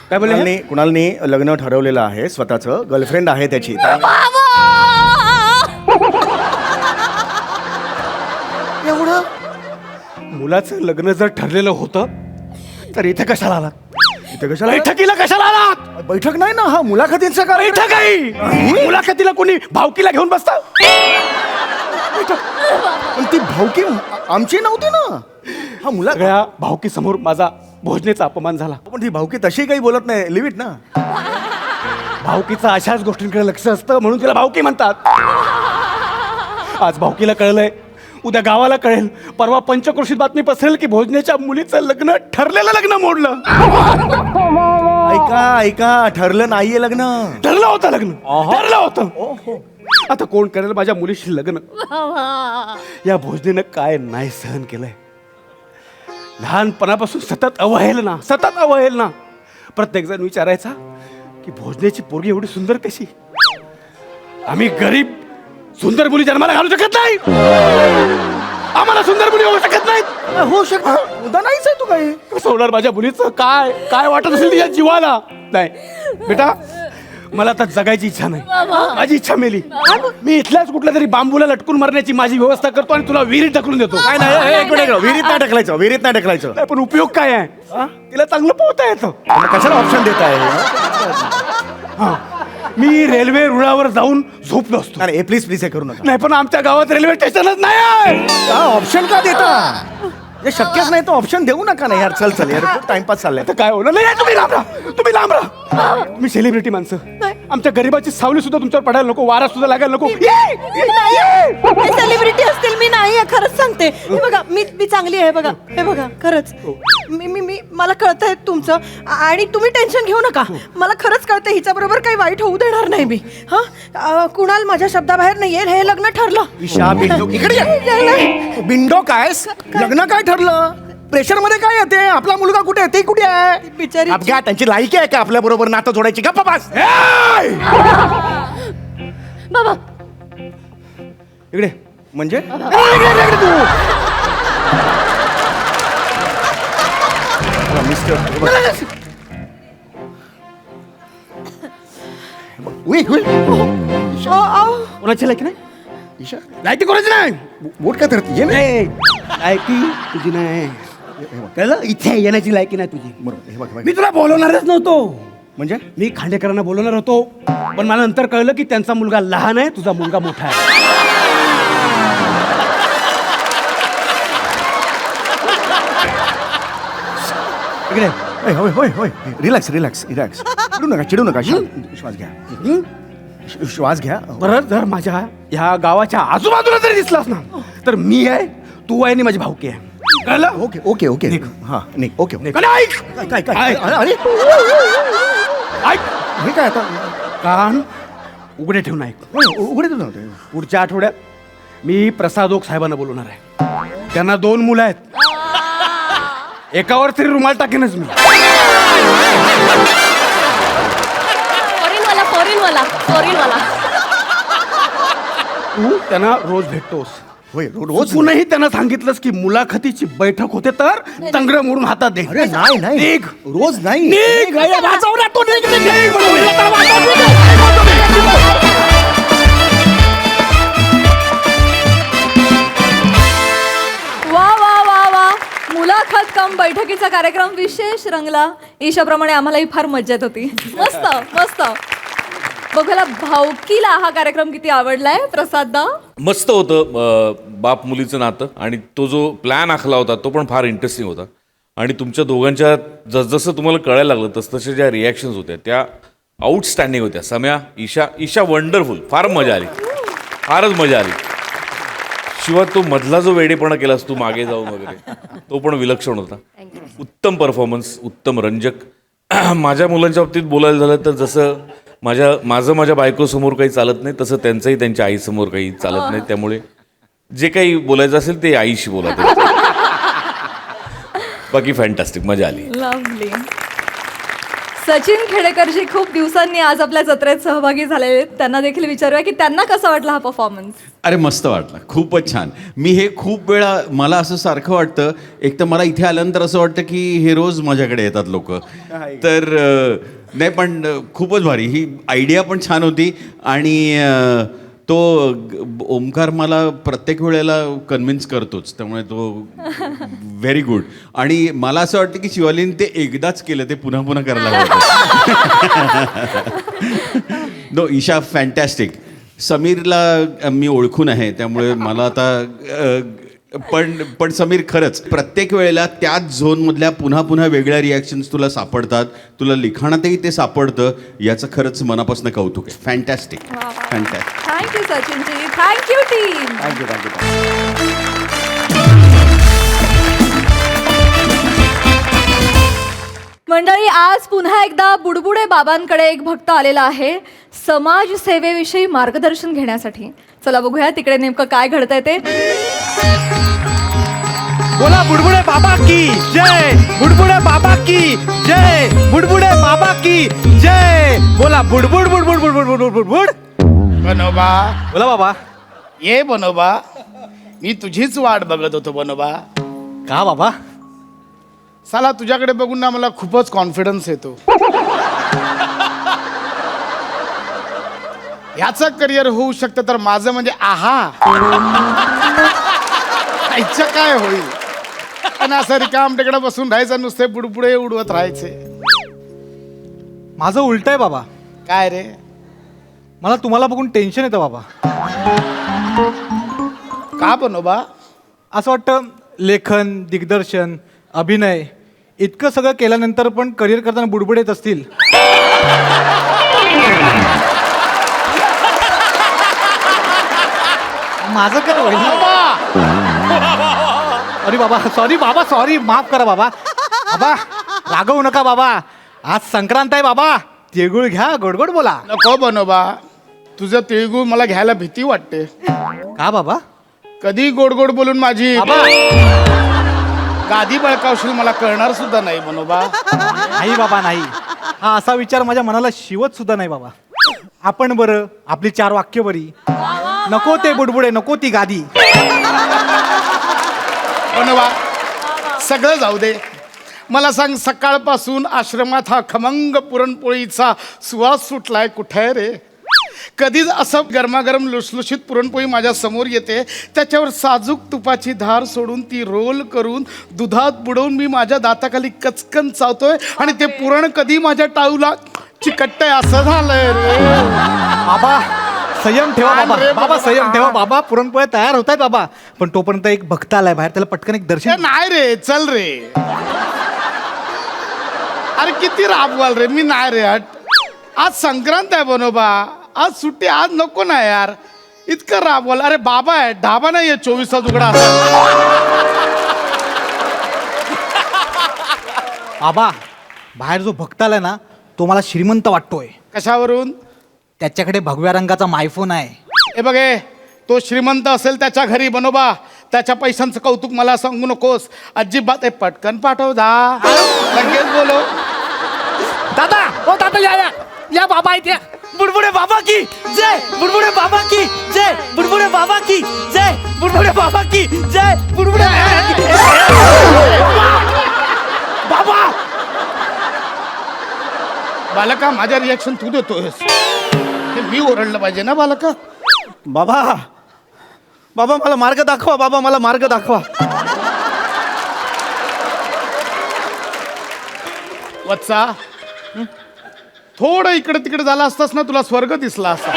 काय बोलले? कुणालने लग्न ठरवलेलं आहे स्वतःचं. गर्लफ्रेंड आहे त्याची. एवढं मुलाचं लग्न जर ठरलेलं होतं तर इथे कशाला आलात? इथे कशाला बैठकीला कशाला आलात? बैठक नाही ना, हा मुलाखतींचा कार्यक्रम. बैठक आहे. मुलाखतीला कोणी भावकीला घेऊन बसता? पण ती भावकी आमची नव्हती ना. हा मुला सगळ्या भावकी समोर माझा भोजनेचा अपमान झाला. पण ती भावकी तशी काही बोलत नाही. लिव्ह इट ना. भावकीचा अशाच गोष्टींकडे लक्ष असतं म्हणून तिला भावकी म्हणतात. आज भावकीला कळलंय, उद्या गावाला कळेल, परवा पंचक्रोशीत बातमी पसरेल की भोजनेच्या मुलीचं लग्न ठरलेलं लग्न मोडलं. ऐका ठरलं नाहीये लग्न. ठरलं होतं लग्न. ठरलं होतं. आता कोण करेल माझ्या मुलीशी लग्न? या भोजनेनं काय नाही सहन केलंय. लहानपणापासून सतत अवहेलना. प्रत्येक जण विचारायचा की भोजनेची पोरगी एवढी सुंदर कशी? आम्ही गरीब सुंदर मुली जन्माला घालू शकत नाही. आम्हाला सुंदर मुली होऊ शकत नाहीत. होऊ शकत उदा नाहीच आहे तू काही. कसं होणार माझ्या मुलीचं? काय काय वाटत असेल तिच्या जीवाला? नाही बेटा, मला आता जगायची इच्छा नाही. माझी इच्छा मेली. मी इथल्याच कुठल्या तरी बांबूला लटकून मरण्याची माझी व्यवस्था करतो आणि तुला विहिरीत ढकलून देतो. काय नाही एक मिनिट विहिरीत नाही ढकलायचं. नाही, पण उपयोग काय आहे? तिला चांगलं पोहता येतं. मग कशाला ऑप्शन देत आहे? मी रेल्वे रुळावर जाऊन झोपलो असतो. नाही प्लीज हे करू नका. नाही, पण आमच्या गावात रेल्वे स्टेशनच नाही आहे. ऑप्शन का देता? हे शक्यच नाही तर ऑप्शन देऊ नका ना यार. चल यार खूप टाइमपास चाललाय. तर काय होणार? नाही, तुम्ही लांब राहा. तुम्ही सेलिब्रिटी माणसं. आमच्या गरीबाची सावली सुद्धा तुमच्यावर पडायला नको, वारा सुद्धा लागायला नको. सेलिब्रिटी असतील मी नाही आहे, खरंच सांगते. हे बघा मी चांगली आहे. बघा हे बघा खरंच मी मला कळतंय तुमचं आणि तुम्ही टेन्शन घेऊ नका. मला खरंच कळतंय हिच्या बरोबर काही वाईट होऊ देणार नाही मी. हा कुणाल माझ्या शब्दाबाहेर नाही येईल. हे लग्न ठरलं. ईशा बिंडो इकडे ये. बिंडो काय लग्न काय ठरलं? प्रेशर मध्ये काय येते? आपला मुलगा कुठे आहे? ते कुठे आहे? बिचारी अपघात त्यांची लायकी आहे का आपल्या बरोबर नातं जोडायची? गप्पा बस. बाबा इकडे म्हणजे मिस्टर कोणाची लायकी नाही? ईशा लायकी कोणाची नाही? बोट काय धरती ये ना. लायकी तुझी नाही. कळलं? इथे येण्याची लायकी नाही तुझी. बरोबर हे बघ मी तुला बोलवणारच नव्हतो. म्हणजे मी खांडेकरांना बोलवणार होतो, पण मला नंतर कळलं की त्यांचा मुलगा लहान आहे, तुझा मुलगा मोठा आहे. इकडे होय रिलॅक्स चिडू नका श्वास घ्या. श्वास घ्या. बरं, जर माझ्या ह्या गावाच्या आजूबाजूला जरी दिसलास ना तर मी आहे, तू आहे आणि माझी भावकी आहे. कळलं? ओके हा निक ओके. पण ऐक, काय अरे ऐक, हे काय आता? कान उघडे ठेवून ऐक. उघडे तू नव्हते. पुढच्या आठवड्यात मी प्रसाद ओक साहेबांना बोलवणार आहे. त्यांना 2 मुलं आहेत. एकावर तरी रुमाल टाकेनच मी. फॉरेनवाला तू त्यांना रोज भेटतोस. होय रोज तूनही त्यांना सांगितलंस की मुलाखतीची बैठक होते तर तंगड मोडून हातात दे. अरे नाही निघ. रोज नाही. निघ. वाजव ना तो. वा मुलाखत कम बैठकीचा कार्यक्रम विशेष रंगला. ईशाप्रमाणे आम्हालाही फार मज्जा येत होती. मस्त बघायला भावकीला हा कार्यक्रम किती आवडलाय प्रसाददा? मस्त होतं बाप मुलीचं नातं आणि तो जो प्लॅन आखला होता तो पण फार इंटरेस्टिंग होता. आणि तुमच्या दोघांच्या जसजसं तुम्हाला कळायला लागलं तसतशा ज्या रिॲक्शन्स होत्या त्या आउटस्टँडिंग होत्या. सम्या, ईशा वंडरफुल. फारच मजा आली. शिवाय तो मधला जो वेडेपणा केलास तू मागे जाऊन वगैरे तो पण विलक्षण होता. उत्तम परफॉर्मन्स, उत्तम रंजक. माझ्या मुलांच्या बाबतीत बोलायला झालं तर जसं माझ्या बायकोसमोर काही चालत नाही तसं त्यांचंही त्यांच्या आईसमोर काही चालत नाही. त्यामुळे जे काही बोलायचं असेल ते आईशी बोला. बाकी फॅन्टॅस्टिक, मजा आली. लवली. सचिन खेडेकरजी खूप दिवसांनी आज आपल्या जत्रेत सहभागी झालेले आहेत. त्यांना देखील विचारूया की त्यांना कसा वाटला हा परफॉर्मन्स. अरे मस्त वाटलं, खूपच छान. मी हे खूप वेळा, मला असं सारखं वाटतं, एक तर मला इथे आल्यानंतर असं वाटतं की हे रोज माझ्याकडे येतात लोक. तर नाही पण खूपच भारी, ही आयडिया पण छान होती. आणि तो ओमकार मला प्रत्येक वेळेला कन्व्हिन्स करतोच, त्यामुळे तो व्हेरी गुड. आणि मला असं वाटतं की शिवालीने ते एकदाच केलं, ते पुन्हा पुन्हा करायला हवं. No, Isha fantastic. समीरला मी ओळखून आहे, त्यामुळे मला आता पण समीर खरंच प्रत्येक वेळेला त्याच झोनमधल्या पुन्हा पुन्हा वेगळ्या रिॲक्शन्स तुला सापडतात, तुला लिखाणातही ते सापडतं, याचं खरंच मनापासून कौतुक आहे. Fantastic, fantastic. Thank you Sachinji. Thank you team. Thank you. मंडळी, आज पुन्हा एकदा बुडबुडे बाबांकडे एक भक्त आलेला आहे समाज सेवेविषयी मार्गदर्शन घेण्यासाठी. चला बघूया तिकडे नेमकं काय घडतंय ते. बोला बुडबुडे बाबा की जय, बुडबुडे बाबा की जय, बुडबुडे बाबा की जय. बोला बुडबुड बुडबुड बुडबुड बुडबुड बुडबुड. बनोबा, बोला बाबा. ये बनोबा, मी तुझीच वाट बघत होतो बनोबा. का बाबा? साला तुझ्याकडे बघून ना मला खूपच कॉन्फिडन्स येतो. याचं करिअर होऊ शकतं तर माझं म्हणजे आईचं काय होईल. आणि असं रिकाम तिकडे बसून राहायचं, नुसते बुडबुडे उडवत राहायचे. माझं उलट आहे बाबा. काय रे? मला तुम्हाला बघून टेन्शन येतं बाबा. का बनोबा? असं वाटतं लेखन, दिग्दर्शन, अभिनय इतकं सगळं केल्यानंतर पण करिअर करताना बुडबुड येत असतील. माझं काय होईल? अरे बाबा, सॉरी बाबा, सॉरी, माफ करा बाबा. बाबा रागवू नका बाबा, आज संक्रांत आहे बाबा, तिळगुळ घ्या, गोडगोड बोला. नको बनोबा, तुझं तिळगुळ मला घ्यायला भीती वाटते. का बाबा? कधी गोड गोड बोलून माझी बाबा गादी बळकावशील मला कळणार सुद्धा नाही बनोबा. नाही बाबा, नाही. हा असा विचार माझ्या मनाला शिवत सुद्धा नाही बाबा. आपण बरं, आपली 4 वाक्य बरी. नको ते बुडबुडे, नको ती गादी. बनोबा, सगळं जाऊ दे. मला सांग, सकाळपासून आश्रमात हा खमंग पुरणपोळीचा सुवास सुटलाय, कुठे रे? कधीच असं गरमागरम लुसलुशीत पुरणपोळी माझ्या समोर येते, त्याच्यावर साजूक तुपाची धार सोडून ती रोल करून दुधात बुडवून मी माझ्या दाताखाली कचकन चावतोय, आणि ते पुरण कधी माझ्या टाळूला चिकटतंय, असं झालंय रे. बाबा संयम ठेवा बाबा. रे बाबा संयम ठेवा बाबा. पुरणपोळ्या तयार होत आहेत बाबा, पण तोपर्यंत एक भक्त आलाय बाहेर, त्याला पटकन एक ए, दर्शन. नाही रे, चल रे. अरे किती राबवाल रे. मी नाही रे, हट. आज संक्रांत आहे बनोबा, आज सुट्टी, आज नको ना यार, इतकं राबवाल. अरे बाबा आहे, ढाबा नाहीये 24 तास उघडा. बाबा बाहेर जो भक्त आलाय ना, तो मला श्रीमंत वाटतोय. कशावरून? त्याच्याकडे भगव्या रंगाचा मायफोन आहे. हे बघे, तो श्रीमंत असेल त्याच्या घरी बनोबा, त्याच्या पैशांचं कौतुक मला सांगू नकोस अजिबात. पटकन पाठव दा, लगेच बोलो. दादा, ओ दादा, या बाबा आहेत, या. बुडबुडे बाबा की जय, बुडबुडे बाबा की जय, बुडबुडे बाबा की जय, बुडबुडे बाबा की जय, बुडबुडे बाबा. बालका, माझ्या रिॲक्शन तू देतोयस, हे मी ओरडलं पाहिजे ना बालका. बाबा, बाबा मला मार्ग दाखवा, बाबा मला मार्ग दाखवा. वत्सा, थोडं इकडे तिकडे झाला असतास ना, तुला स्वर्ग दिसला असता.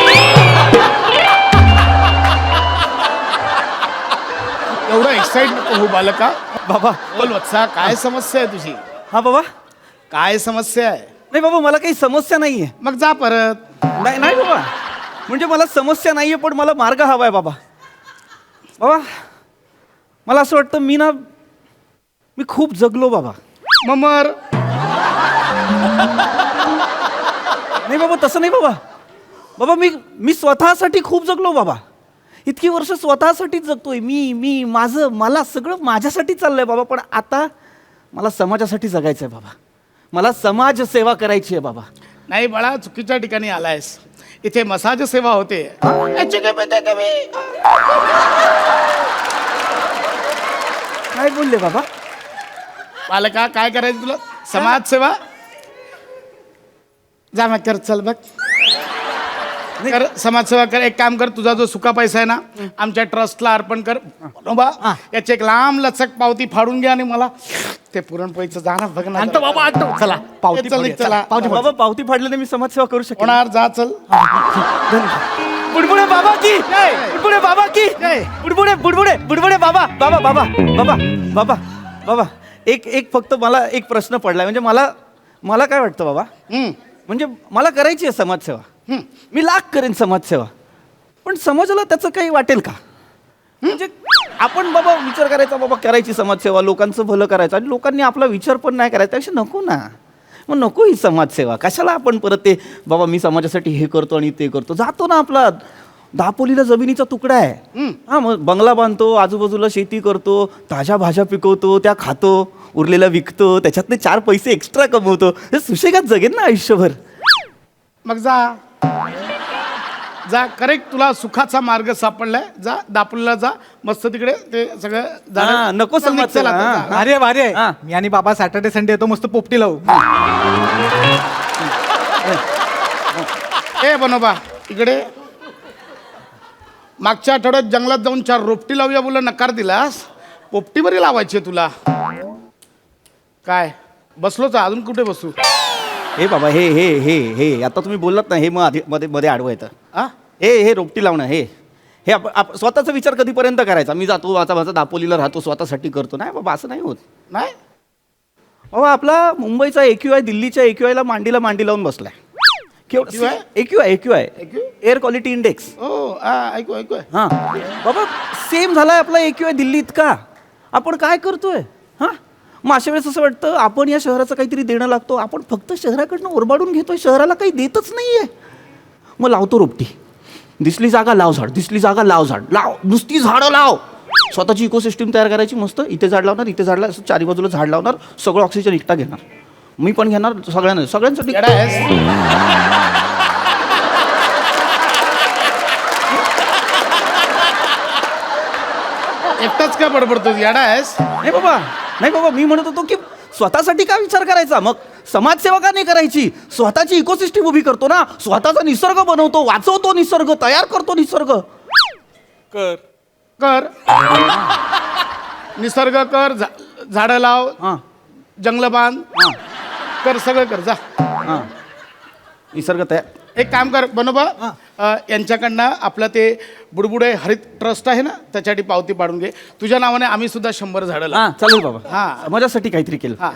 एवढं एक्साइट नको हो बालका. बाबा, बोल वत्सा, काय समस्या आहे तुझी? हा बाबा. काय समस्या आहे? नाही बाबा, मला काही समस्या नाहीये. मग जा परत. नाही नाही बाबा, म्हणजे मला समस्या नाहीये, पण मला मार्ग हवाय बाबा. बाबा मला असं वाटतं मी खूप जगलो बाबा. ममर, नाही बाबा, तसं नाही बाबा. बाबा मी स्वतःसाठी खूप जगलो बाबा. इतकी वर्ष स्वतःसाठीच जगतोय मी माझं मला सगळं माझ्यासाठी चाललंय बाबा. पण आता मला समाजासाठी जगायचंय बाबा. मला समाज सेवा करायची आहे बाबा. नाही बाळा, चुकीच्या ठिकाणी आलायस. इथे मसाज सेवा होते. याची काय पद्धत आहे तुम्ही? काय बोलले बाबा? बालका, काय करायचं तुला? समाज सेवा जा मग कर, चल बघ कर समाजसेवा कर. एक काम कर, तुझा जो सुका पैसा आहे ना आमच्या ट्रस्टला अर्पण कर. बा याची एक लांब लचक पावती फाडून घ्या आणि मला ते पुरणपोळीचं जाणं बघ ना. आणतो बाबा, आणतो. चला पावती चल, फाडूया, चला. चला. पावती बाबा, पावती फाडल्याने मी समाजसेवा करू शकेन. होणार, जा चल. बुडबुडे बाबा की बुडबुडे बाबा की बुडबुडे बुडबुडे बुडबुडे बाबा बाबा बाबा बाबा बाबा बाबा एक फक्त मला एक प्रश्न पडलाय. म्हणजे मला काय वाटतं बाबा, म्हणजे मला करायची आहे समाजसेवा. मी लाख करेन समाजसेवा, पण समाजाला त्याचं काही वाटेल का? म्हणजे आपण बाबा विचार करायचा, बाबा करायची समाजसेवा, लोकांचं भलं करायचं, आणि लोकांनी आपला विचार पण नाही करायचा. त्यापेक्षा नको ना, मग नको ही समाजसेवा. कशाला आपण परत ते बाबा मी समाजासाठी हे करतो आणि ते करतो. जातो ना आपला दापोलीला जमिनीचा तुकडा आहे, हा मग बंगला बांधतो, आजूबाजूला शेती करतो, ताज्या भाज्या पिकवतो, त्या खातो, उरलेला विकतो, त्याच्यातले 4 पैसे एक्स्ट्रा कमवतो. हे सुशेगात जगेन ना आयुष्यभर. मग जा जा, करेक्ट. तुला सुखाचा मार्ग सापडलाय. जा दापोलीला जा, मस्त तिकडे ते सगळं झालं. हा, नको चल, निघ, समाजसेवा. चल आता, हा. जा. अरे वारे, हा. मी आणि बाबा सॅटर्डे संडे येतो, मस्त पोपटी लावू. ए बनोबा, इकडे मागच्या आठवड्यात जंगलात जाऊन 4 रोपटी लावूया बोला, नकार दिलास. पोपटी बरी लावायची आहे तुला. काय बसलोच, अजून कुठे बसू? हे बाबा हे हे हे हे आता तुम्ही बोललात ना, हे मग मध्ये मध्ये आडवं येतं. हा? हे रोपटी लावणं, हे स्वतःचा विचार कधीपर्यंत करायचा? मी जातो माझा दापोलीला राहतो, स्वतःसाठी करतो. नाही बाबा, असं नाही होत. नाही बाबा आपला मुंबईचा AQI दिल्लीच्या AQI ला मांडीला मांडी लावून बसलाय. AQI air quality index. ओ ऐकू ऐकू. हां बाबा, सेम झालाय आपला AQI दिल्ली इतका. आपण काय करतोय? हां, मग अशा वेळेस असं वाटतं आपण या शहराचं काहीतरी देणं लागतो. आपण फक्त शहराकडनं ओरबाडून घेतोय, शहराला काही देतच नाहीये. मग लावतो रोपटी. दिसली जागा लाव झाड, दिसली जागा लाव झाड, लाव नुसती झाडं लाव. स्वतःची इकोसिस्टीम तयार करायची मस्त. इथे झाड लावणार, इथे झाड लावणार, चारी बाजूला झाड लावणार, सगळं ऑक्सिजन एकटा घेणार. मी पण घेणार, सगळ्यांसाठी. येडा आहेस? एकटाच का बडबडतो? येडा आहेस? नाही बाबा, मी म्हणत होतो की स्वतःसाठी का विचार करायचा, मग समाजसेवा का नाही करायची? स्वतःची इकोसिस्टीम उभी करतो ना, स्वतःचा निसर्ग बनवतो, वाचवतो निसर्ग, तयार करतो निसर्ग. कर कर निसर्ग कर, झाडं लाव, हां जंगल बांध, हां कर, सगळं कर. जा हां, निसर्ग तयार. एक काम कर बनोबा, यांच्याकडनं आपलं ते बुडबुडे हरित ट्रस्ट आहे ना, त्याच्यासाठी पावती पाडून घे. तुझ्या नावाने आम्ही सुद्धा 100 झाडं लावू. हां चालेल बाबा. हां. समाजासाठी काहीतरी केलं. हा,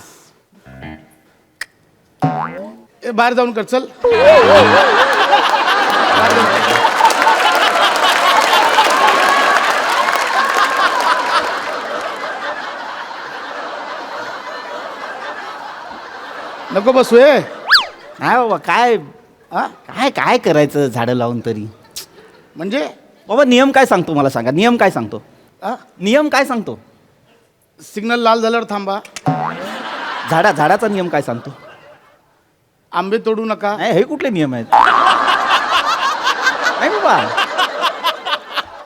ए, बाहेर जाऊन कर, चल. बाहेर जाऊन कर. नको बसू ए. नाही बाबा, काय करायचं झाडं लावून तरी? म्हणजे बाबा नियम काय सांगतो मला सांगा, नियम काय सांगतो? हा? नियम काय सांगतो? सिग्नल लाल झाल्यावर थांबा. झाडाचा नियम काय सांगतो? आंबे तोडू नका. नाही, हे कुठले नियम आहेत? नाही बाबा,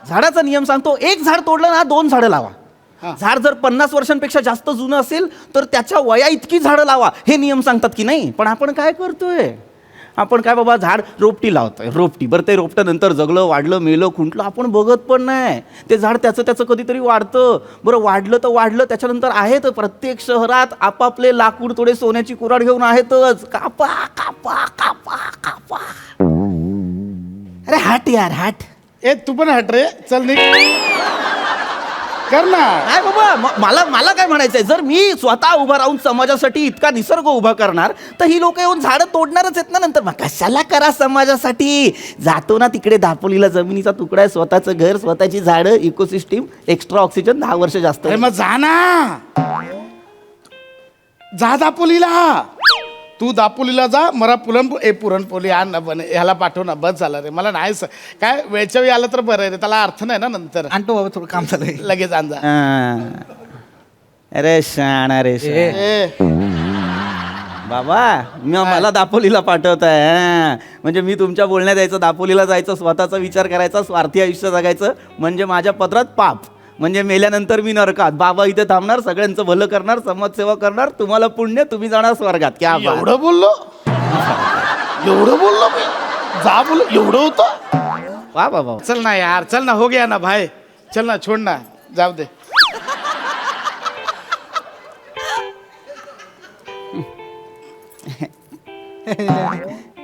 झाडाचा नियम सांगतो, एक झाड तोडलं ना 2 झाडं लावा. हा. झाड जर 50 वर्षांपेक्षा जास्त जुनं असेल तर त्याच्या वया इतकी झाडं लावा, हे नियम सांगतात की नाही? पण आपण काय करतोय? आपण काय बाबा झाड रोपटी लावतोय, रोपटी. बरं ते रोपटं नंतर जगलं, वाढलं, मेलं, खुंटलं, आपण बघत पण नाही. ते झाड त्याचं कधीतरी वाढतं. बरं वाढलं तर वाढलं, त्याच्यानंतर आहेत प्रत्येक शहरात आपापले लाकूड तोडे सोन्याची कुऱ्हाड घेऊन आहेतच. कापा कापा कापा कापा. अरे हट यार हट. ए तू पण हट रे, चल निघ. कर ना. नाही बाबा, मला काय म्हणायचंय, जर मी स्वतः उभा राहून समाजासाठी इतका निसर्ग उभा करणार तर ही लोक येऊन झाडं तोडणारच आहेत ना नंतर. मग कशाला करा समाजासाठी? जातो ना तिकडे दापोलीला जमिनीचा तुकडा आहे, स्वतःचं घर, स्वतःची झाडं, इकोसिस्टीम, एक्स्ट्रा ऑक्सिजन, 10 वर्ष जास्त. अरे मग जा ना, जा दापोलीला. तू दापोलीला जा मला पुरणपोळी आण ना बने ह्याला पाठव ना बस झालं रे मला नाही काय वेळच्या वेळी आलं तर बरं आहे रे त्याला अर्थ नाही ना नंतर आणतो बाबा थोडं काम चाललंय लगेच आण जा अरे शाणा रे शाणा. ए, बाबा मला दापोलीला पाठवताय म्हणजे मी तुमच्या बोलण्यात यायचं दापोलीला जायचं स्वतःचा विचार करायचा स्वार्थी आयुष्य जगायचं म्हणजे माझ्या पदरात पाप म्हणजे मेल्यानंतर मी नरकात बाबा इथे थांबणार सगळ्यांचं भलं करणार समाजसेवा करणार तुम्हाला पुण्य तुम्ही जाणार स्वर्गात क्या बात. एवढं बोललो मी जा बोल एवढं होतं वा बाबा चल ना यार चल ना हो गया ना भाई चल ना छोड ना जाऊ दे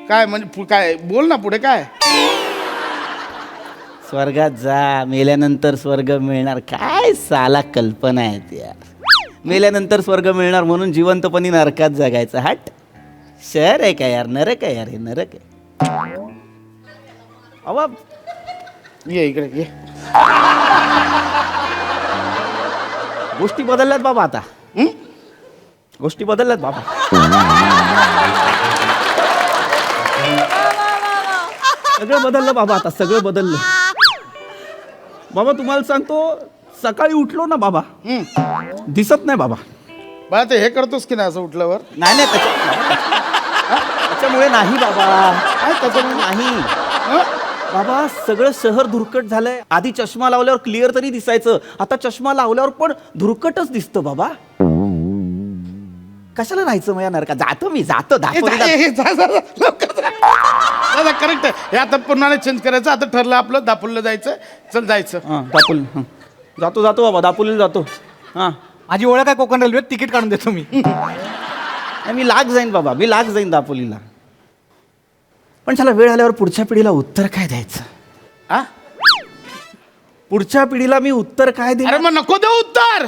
काय म्हणजे काय बोल ना पुढे काय स्वर्गात जा मेल्यानंतर स्वर्ग मिळणार काय साला कल्पना आहे त्या मेल्यानंतर स्वर्ग मिळणार म्हणून जिवंतपणी नरकात जगायचं हट शहर आहे का यार नरक आहे यार हे नरक आहे अवा ये इकडे ये गोष्टी बदलल्यात बाबा आता हं? गोष्टी बदलल्यात बाबा सगळं बदललं बाबा आता सगळं बदललं बाबा तुम्हाला सांगतो सकाळी उठलो ना बाबा हं. दिसत नाही बाबा बा ते हे करतोस की नाही असं उठल्यावर नाही नाही त्याच्यामुळे नाही बाबा काय त्याच्यामुळे नाही हं? बाबा सगळं शहर धुरकट झालंय आधी चष्मा लावल्यावर क्लिअर तरी दिसायचं आता चष्मा लावल्यावर पण धुरकटच दिसतं बाबा कशाला राहायचं मग या नरका जातो मी जातो ए, दापोलीला. जा, ए, जा, जा, जा, लवकर जा. दादा करेक्ट हे आता पुन्हा चेंज करायचं आता ठरलं आपलं दापोलीला जायचं चल जायचं हां दापोली हां. जातो जातो बाबा दापोलीला जातो हां माझी ओळख आहे कोकण रेल्वेत तिकीट काढून देतो मी नाही, मी लाग जाईन बाबा मी लाग जाईन दापोलीला पण त्याला वेळ आल्यावर पुढच्या पिढीला उत्तर काय द्यायचं हा? पुढच्या पिढीला मी उत्तर काय अरे देणार मग नको देऊ उत्तर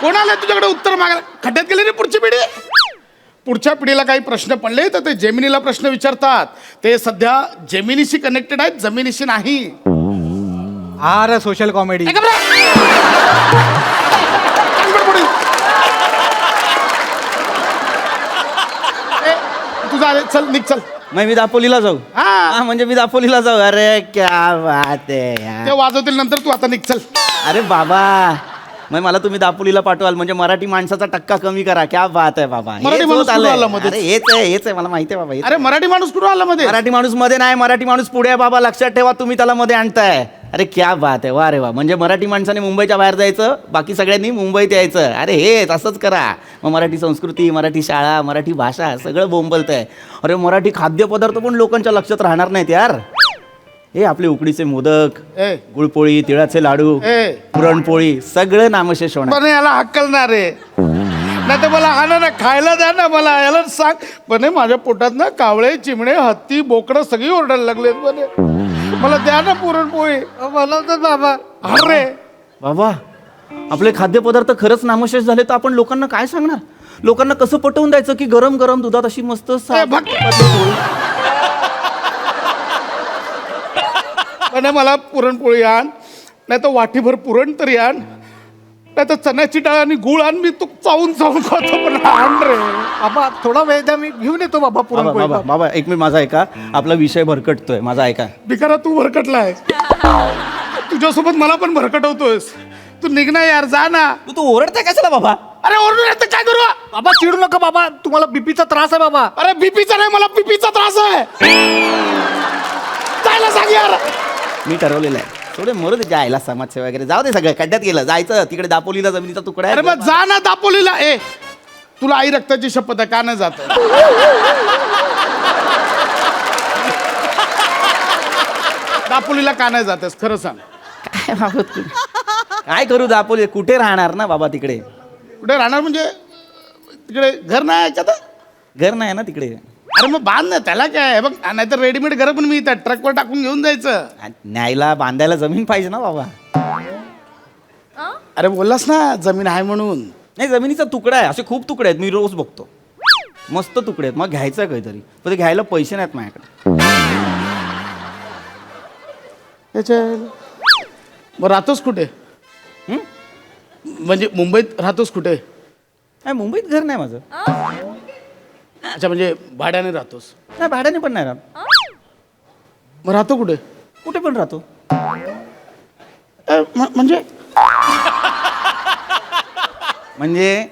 कोणाला तुझ्याकडे उत्तर मागायला खड्ड्यात गेले रे पुढची पिढी पुढच्या पिढीला काही प्रश्न पडले तर ते जेमिनीला प्रश्न विचारतात ते सध्या जेमिनीशी कनेक्टेड आहेत जमिनीशी नाही अरे सोशल कॉमेडी ए, घबरा. पुढे. ए, तुझा आले चल निघ चल मग मी दापोलीला जाऊ हा हा म्हणजे मी दापोलीला जाऊ अरे क्या बात आहे यार. ते वाजवतील नंतर तू आता निघ चल अरे बाबा मग मला तुम्ही दापोलीला पाठवाल म्हणजे मराठी माणसाचा टक्का कमी करा क्या बात आहे बाबा मराठी हेच माणूस होत आलंय. कुठं आला मध्येच? अरे हेच आहे मला माहिती आहे बाबा हेच. अरे मराठी माणूस कुठून आला मध्ये मराठी माणूस मध्ये नाही मराठी माणूस पुढे आहे बाबा लक्षात ठेवा तुम्ही त्याला मध्ये आणताय अरे क्या बात आहे वा रे वा म्हणजे मराठी माणसाने मुंबईच्या बाहेर जायचं बाकी सगळ्यांनी मुंबईत यायचं अरे हे असंच करा मग मराठी संस्कृती मराठी शाळा मराठी भाषा सगळं बोंबलतंय अरे मराठी खाद्यपदार्थ पण लोकांच्या लक्षात राहणार नाहीत यार हे आपले उकडीचे मोदक ए गुळपोळी तिळाचे लाडू ए पुरणपोळी सगळं नामशेष होणार पण याला हक्कलणार रे नाही तर मला हा ना खायला द्या ना मला याला सांग पण माझ्या पोटात ना कावळे चिमणे हत्ती बोकडं सगळी ओरडायला लागलेत म्हणे मला द्या ना पुरणपोळी बनवतात बाबा अरे बाबा आपले खाद्यपदार्थ खरंच नामशेष झाले तर आपण लोकांना काय सांगणार लोकांना कसं पटवून द्यायचं की गरम गरम दुधात अशी मस्त पण मला पुरणपोळी आण नाही तर वाटीभर पुरण तरी आण नाही तर चण्याची डाळ आणि गुळ आण मी तू चावून चावून खातो पण आण रे बाबा थोडा वेळ द्या मी घेऊन येतो बाबा बाबा पुरणपोळी बाबा बाबा एक मिनिट माझा ऐका आपला विषय भरकटतोय माझा ऐका बिकारा तू भरकटलाय तुझ्यासोबत मला पण भरकटवतोयस तू निघना यार जा ना तू ओरडताय कशाला बाबा अरे ओरडून येतं काय करू बाबा चिडू नका बाबा तुम्हाला बीपीचा त्रास आहे बाबा अरे बीपीचा नाही मला बीपीचा त्रास आहे जायला सांग यार मी ठरवलेलं आहे थोडे मरू दे जायला समाजसेवा वगैरे जाऊ दे सगळं खड्ड्यात गेलं जायचं तिकडे दापोलीला जमिनीचा तुकडा अरे आहे मग जा ना दापोलीला ए तुला आई रक्ताची शपथ आहे का नाही जात दापोलीला का नाही जातेस खरं सांग काय बाबा तू? काय करू दापोली कुठे राहणार ना बाबा तिकडे कुठे राहणार म्हणजे तिकडे घर नाही आहे का तर? घर नाही ना तिकडे अरे मग बांध ना त्याला काय आहे बघ नाहीतर रेडीमेड घर पण मिळतात ट्रकवर टाकून घेऊन जायचं न्यायला बांधायला जमीन पाहिजे ना बाबा अरे बोललास ना जमीन आहे म्हणून नाही जमिनीचा तुकडा आहे असे खूप तुकडे आहेत मी रोज बघतो मस्त तुकडे आहेत मग घ्यायचं काहीतरी पण ते घ्यायला पैसे नाहीत माझ्याकडे त्याच्या मग राहतोस कुठे हं? म्हणजे मुंबईत राहतोस कुठे नाही मुंबईत घर नाही माझं अच्छा, म्हणजे भाड्याने राहतोस? नाही भाड्याने पण नाही राहत, मग राहतो कुठे? कुठे पण राहतो. म्हणजे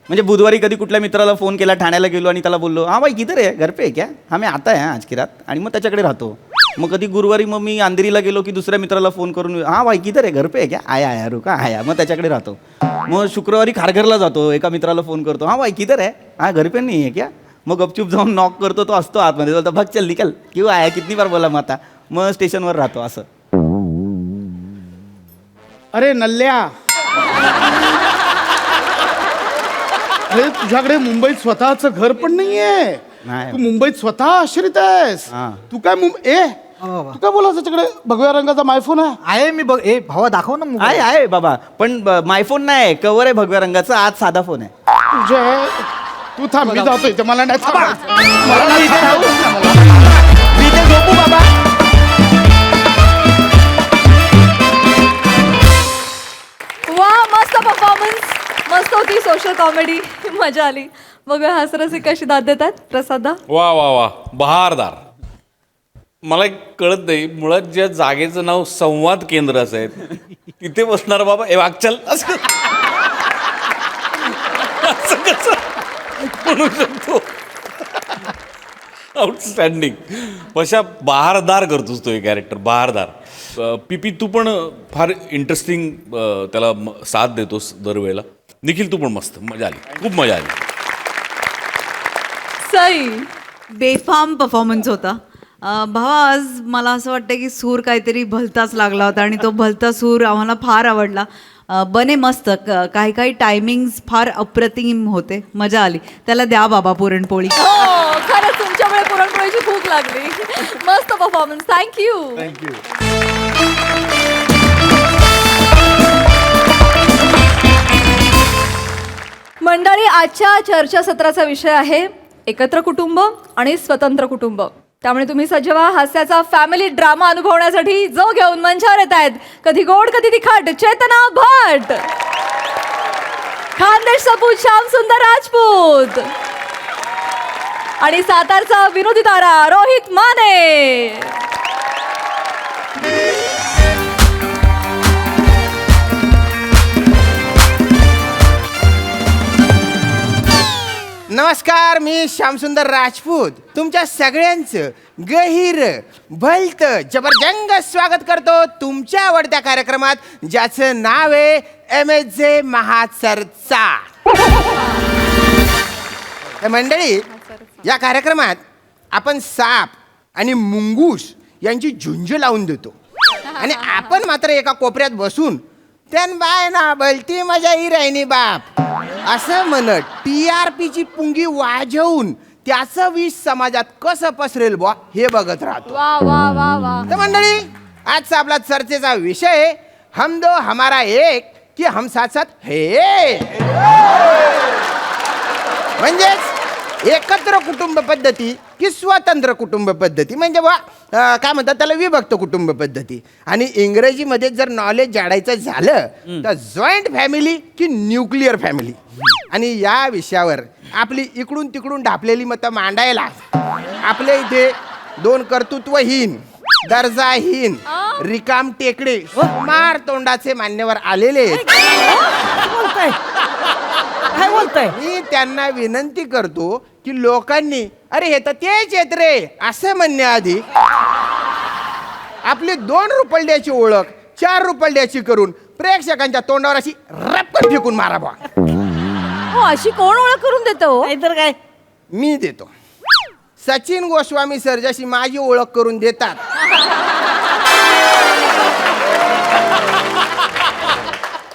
म्हणजे बुधवारी कधी कुठल्या मित्राला फोन केला, ठाण्याला गेलो आणि त्याला बोललो हा भाई किधर आहे, घर पे आहे क्या, हा मैं आता है आज की रात, आणि मग त्याच्याकडे राहतो. मग कधी गुरुवारी मग मी अंधेरीला गेलो की दुसऱ्या मित्राला फोन करून हा भाई किधर आहे, घर पे आहे क्या, आया आया रुका आया, मग त्याच्याकडे राहतो. मग शुक्रवारी खारघरला जातो, एका मित्राला फोन करतो हा भाई किधर आहे, हा घर पे नाही आहे क्या, मग गपचूप जाऊन नॉक करतो, तो असतो आतमध्ये, बोलतो भग चल निकल, क्यों आया, कितनी बार बोला मग आता, मग स्टेशनवर राहतो असं. अरे नल्ल्या, अरे तुझ्याकडे मुंबईत स्वतःचं घर पण नाहीये. नाही. तू मुंबईत स्वतः आश्रित आहेस. हा. तू काय तू काय बोला त्याच्याकडे भगव्या रंगाचा मायफोन आहे? मी बघ ए भावा दाखव ना mobile. आहे बाबा, पण मायफोन नाही, कवर आहे भगव्या रंगाचा, आत साधा फोन आहे. तुझे तू थांब, मी जातोय इथे, मला नाही थांबायचं. मला मी नाही इथे राहू? थांबायचं. मी इथे झोपू बाबा. वा, मस्त परफॉर्मन्स, मस्त होती सोशल कॉमेडी, मजा आली. बघूया हास्यरसिक कशी दाद देतात. प्रसादा, वा वा वा, बहारदार. मला एक कळत नाही, मुळात ज्या जागेचं नाव संवाद केंद्र असं आहे तिथे बसणार बाबा ए वागचल असं असं कसं म्हणू शकतो. आउटस्टँडिंग. पशा बहारदार करतोस तो हे कॅरेक्टर, बहारदार. पीपी तू पण फार इंटरेस्टिंग त्याला साथ देतोस दरवेळेला. निखिल तू पण मस्त, मजा आली, खूप मजा आली. सई, बेफाम परफॉर्मन्स होता. भावा, आज मला असं वाटतं की सूर काहीतरी भलताच लागला होता आणि तो भलता सूर आम्हाला फार आवडला. बने मस्त, काही काही टायमिंग्स फार अप्रतिम होते, मजा आली. त्याला द्या बाबा पुरणपोळी. हो खरंच तुमच्यामुळे पुरणपोळीची भूक लागली. मस्त परफॉर्मन्स, थँक्यू. मंडळी, आजच्या चर्चासत्राचा विषय आहे एकत्र कुटुंब आणि स्वतंत्र कुटुंब. त्यामुळे तुम्ही सज्ज व्हा हास्याचा फॅमिली ड्रामा अनुभवण्यासाठी, जो घेऊन मंचावर येत आहेत कधी गोड कधी तिखट चेतना भट, खानदेश सपूत श्याम सुंदर राजपूत आणि सातारचा विनोदी तारा रोहित माने. नमस्कार, मी श्यामसुंदर राजपूत तुमच्या सगळ्यांचं गहीर भलत जबरदस्त स्वागत करतो तुमच्या आवडत्या कार्यक्रमात, ज्याचं नाव आहे MSJ महाचर्चा. मंडळी, या कार्यक्रमात आपण साप आणि मुंगूस यांची झुंज लावून देतो आणि आपण मात्र एका कोपऱ्यात बसून त्यान बाय ना भलती मजा ही राहिनी बाप असं म्हणत TRP ची पुंगी वाजवून त्याचं विष समाजात कसं पसरेल बुवा हे बघत राहतो. वा वा वा वा. तर मंडळी, आजचा आपला चर्चेचा विषय आहे हम दो हमारा एक की हम साथ साथ है. म्हणजेच एकत्र कुटुंब पद्धती की स्वतंत्र कुटुंब पद्धती, म्हणजे बा काय म्हणतात त्याला विभक्त कुटुंब पद्धती. आणि इंग्रजीमध्ये जर नॉलेज जाडायचं झालं तर जॉईंट फॅमिली की न्यूक्लिअर फॅमिली. आणि या विषयावर आपली इकडून तिकडून ढापलेली मतं मांडायला आपल्या इथे दोन कर्तृत्वहीन, दर्जाहीन, रिकाम टेकडे, मार तोंडाचे मान्यवर आलेले आहेत. काय बोलताय? मी त्यांना विनंती करतो की लोकांनी अरे हे तर तेच येत रे असं म्हणण्याआधी आपली 2 रुपयाची ओळख 4 रुपयाची करून प्रेक्षकांच्या तोंडावर अशी रप्पन फेकून मारा बा. हो, अशी कोण ओळख करून देतो? नाहीतर काय? मी देतो. सचिन गोस्वामी सर जशी माझी ओळख करून देतात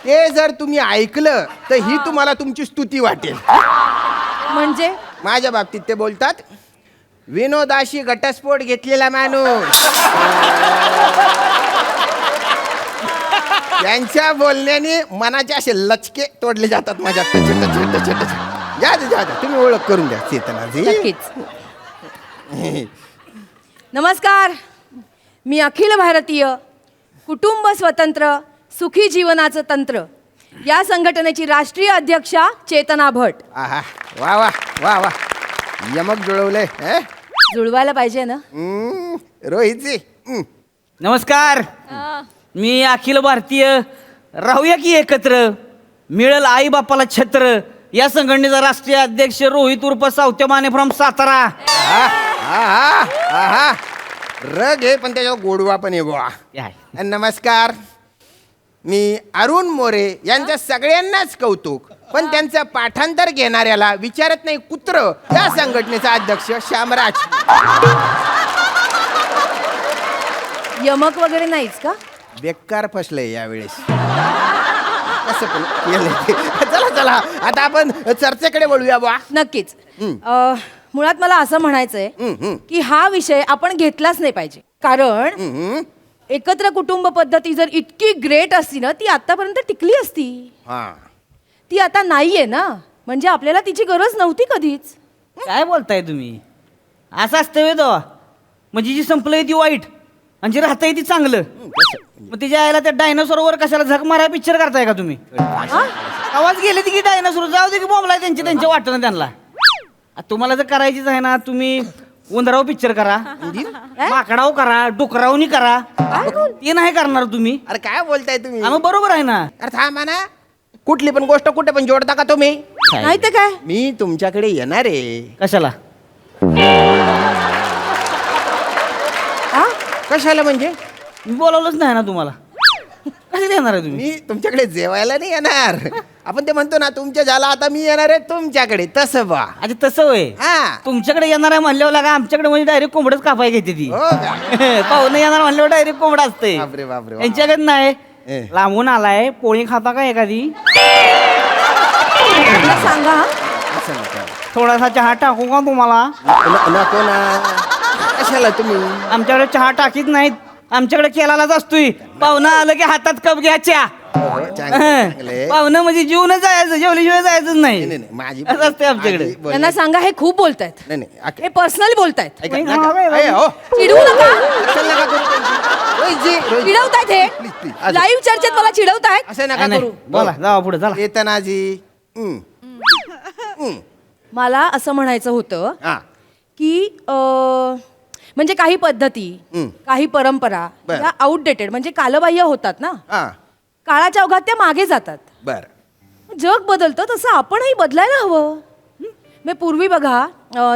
ते जर तुम्ही ऐकलं तर ही तुम्हाला तुमची स्तुती वाटेल. म्हणजे माझ्या बाबतीत ते बोलतात, विनोदाशी घटस्फोट घेतलेला माणूस. त्यांच्या बोलण्याने मनाचे असे लचके तोडले जातात माझ्या. जा तुम्ही ओळख करून द्या चेतनाजी. नमस्कार, मी अखिल भारतीय कुटुंब स्वतंत्र सुखी जीवनाचं तंत्र या संघटनेची राष्ट्रीय अध्यक्षा चेतना भट. आहा, वा वा वा वा. यमक जुळवलंय जुळवायला पाहिजे ना. रोहितजी नमस्कार, मी अखिल भारतीय राहूया की एकत्र मिळेल आई बापाला छत्र या संघटनेचा राष्ट्रीय अध्यक्ष रोहित उर्फ सावत्या माने फ्रॉम सातारा. रग आहे पण त्याच्यावर गोडवा पण आहे बुवा. नमस्कार, मी अरुण मोरे यांच्या सगळ्यांनाच कौतुक, पण त्यांचं पाठांतर घेणाऱ्याला विचारत नाही कुत्र या संघटनेचा अध्यक्ष श्यामराज. यमक वगैरे नाहीच का? बेकार फसलंय यावेळेस. कसं पण केलंय ते. चला चला आता आपण चर्चेकडे वळूया बुवा. नक्कीच. मुळात मला असं म्हणायचंय की हा विषय आपण घेतलाच नाही पाहिजे, कारण एकत्र कुटुंब पद्धती जर इतकी ग्रेट असती ना ती आतापर्यंत टिकली असती. हा ती आता नाहीये ना, म्हणजे आपल्याला तिची गरज नव्हती कधीच. काय बोलताय तुम्ही? असं असतं वे तो, म्हणजे जी संपलंय ती वाईट आणि जी राहतंय ती चांगलं. मग तिच्या आईला त्या डायनासोरवर कशाला झक मारा पिक्चर करताय का तुम्ही? आवाज गेले ती की डायनासोर जाऊ दे की बोंबलाय त्यांच्या वाटणं त्यांना. तुम्हाला जर करायचीच आहे ना, तुम्ही उंदराव पिक्चर करा, माकडाव करा, डुकरावनी करा. ते नाही करणार तुम्ही. अरे काय बोलताय तुम्ही? मग बरोबर आहे ना. अरे थांबा ना, कुठली पण गोष्ट कुठे पण जोडता का तुम्ही? नाही तर काय. मी तुमच्याकडे येणार आहे. कशाला? कशाला म्हणजे? मी बोलावलंच नाही ना तुम्हाला. कशाला येणार आहे तुम्ही? मी तुमच्याकडे जेवायला नाही येणार. आपण ते म्हणतो ना, तुमच्या झाला आता मी येणार आहे तुमच्याकडे, तसं बा. अच्छा तसं होय. हा तुमच्याकडे येणार आहे म्हणल्यावर लागा आमच्याकडे म्हणजे डायरेक्ट कोंबडच कापाय घेते ती. हो का? पाहुणे येणार म्हणल्यावर डायरेक्ट कोंबड असते. बापरे बापरे वा. यांच्याकडे नाही. ए. लांबून आलाय, पोळी खाता का एखादी? मला सांगा, असं नका. थोडासा चहा टाकू का तुम्हाला? नको ना. कशाला तुम्ही? आमच्याकडे चहा टाकीत नाहीत, आमच्याकडे केलालाच असतोय. पाहुणं आलं की हातात कप घ्या चहा. चांगले. पाहुणं म्हणजे जीवनच जायचं, जेवल्याशिवाय जायचंच नाही, नाही. नाही, माझी असं असते आमच्याकडे. माझी बोलण्याची- त्यांना सांगा हे खूप बोलतायत, नाही नाही आके- हे पर्सनली बोलतायत. ऐका, नाही, नका. नाही, नाही. ए, हो. चिडवू नका. कशाला नका करू त्यांची? रोहितजी, रोहितजी. चिडवतायत Please, हे please. असं- लाईव्ह चर्चेत मला चिडवतायत. असं नका नाही, नाही. करू. बोला, जावा पुढे चला. चेतनाजी. मला असं म्हणायचं होतं हा की म्हणजे काही पद्धती, काही परंपरा बर. या आउटडेटेड म्हणजे कालबाह्य होतात ना, हा काळाच्या ओघात त्या मागे जातात. बर. जग बदलतं तसं आपणही बदलायला हवं. मग पूर्वी बघा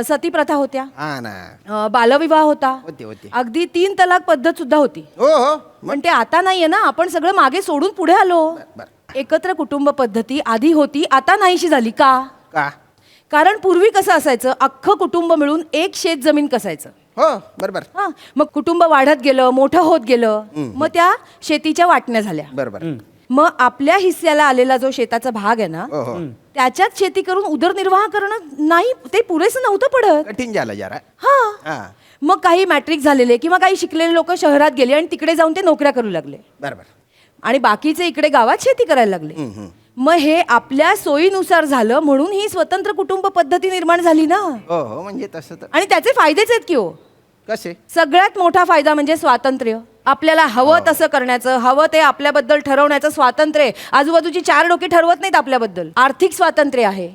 सती प्रथा होत्या, हा ना. बालविवाह होता, होते. अगदी 3 तलाक पद्धत सुद्धा होती. हो हो. पण ते आता नाहीये ना, आपण सगळं मागे सोडून पुढे आलो. बर. एकत्र कुटुंब पद्धती आधी होती, आता नाहीशी झाली का? का? कारण पूर्वी कसं असायचं, अख्खं कुटुंब मिळून एक शेत जमीन कसायचं. हो बरोबर हा, मग कुटुंब वाढत गेलं, मोठं होत गेलं, मग त्या शेतीच्या वाटण्या झाल्या. बरोबर. मग आपल्या हिस्स्याला आलेला जो शेताचा भाग आहे ना, हो हो. त्याच्यात शेती करून उदरनिर्वाह करणं नाही, ते पुरेसं नव्हतं पडत. कठीण झालं जरा. हा, हा मग काही मॅट्रिक झालेले किंवा काही शिकलेले लोक शहरात गेले आणि तिकडे जाऊन ते नोकऱ्या करू लागले, बरोबर. आणि बाकीचे इकडे गावात शेती करायला लागले. मग हे आपल्या सोयीनुसार झालं, म्हणून ही स्वतंत्र कुटुंब पद्धती निर्माण झाली ना. हो हो म्हणजे तसं तर. आणि त्याचे फायदेच आहेत की हो. कसे? सगळ्यात मोठा फायदा म्हणजे स्वातंत्र्य. आपल्याला हवं तसं करण्याचं, हवं ते आपल्याबद्दल ठरवण्याचं स्वातंत्र्य. आजूबाजूची 4 डोकी ठरवत नाहीत आपल्याबद्दल. आर्थिक स्वातंत्र्य आहे.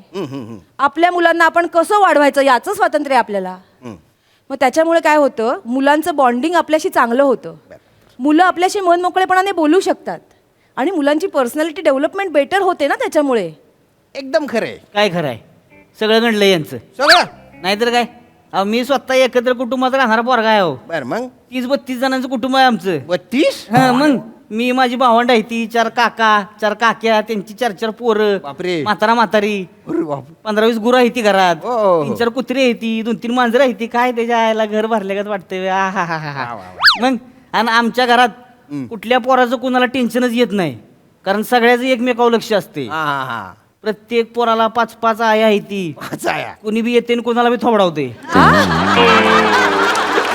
आपल्या मुलांना आपण कसं वाढवायचं याचं स्वातंत्र्य आपल्याला. मग त्याच्यामुळे काय होतं, मुलांचं बॉन्डिंग आपल्याशी चांगलं होतं. मुलं आपल्याशी मनमोकळेपणाने बोलू शकतात आणि मुलांची पर्सनॅलिटी डेव्हलपमेंट बेटर होते ना त्याच्यामुळे. एकदम खरंय. काय खरं आहे? सगळं घडलं यांचं. सगळं. नाहीतर काय, अहो, मी स्वतः एकत्र कुटुंबात राहणारा पोरगा आहे. हो, बर. मग 30-32 जणांचं कुटुंब आहे आमचं. 32? हा, मग मी माझी भावंड आहे ती, 4 काका, 4 काक्या, त्यांची 4 पोरं, बापरे. म्हातारी, अरे बाप. 15-20 गुरं आहे ती घरात, हो, हो. 3-4 कुत्री आहे ती, 2-3 मांजरं आहे ती. काय त्याच्या आयला घर भरल्यागत वाटतंय. आहाहाहा. मग आणि आमच्या घरात कुठल्या पोराचं कोणाला टेन्शनच येत नाही, कारण सगळ्याचं एकमेकावर लक्ष असते. हा हा हा. प्रत्येक पोराला 5-5 आया आहे ती. चाया. कुणी बी येते आणि कोणाला बी थोबडावते.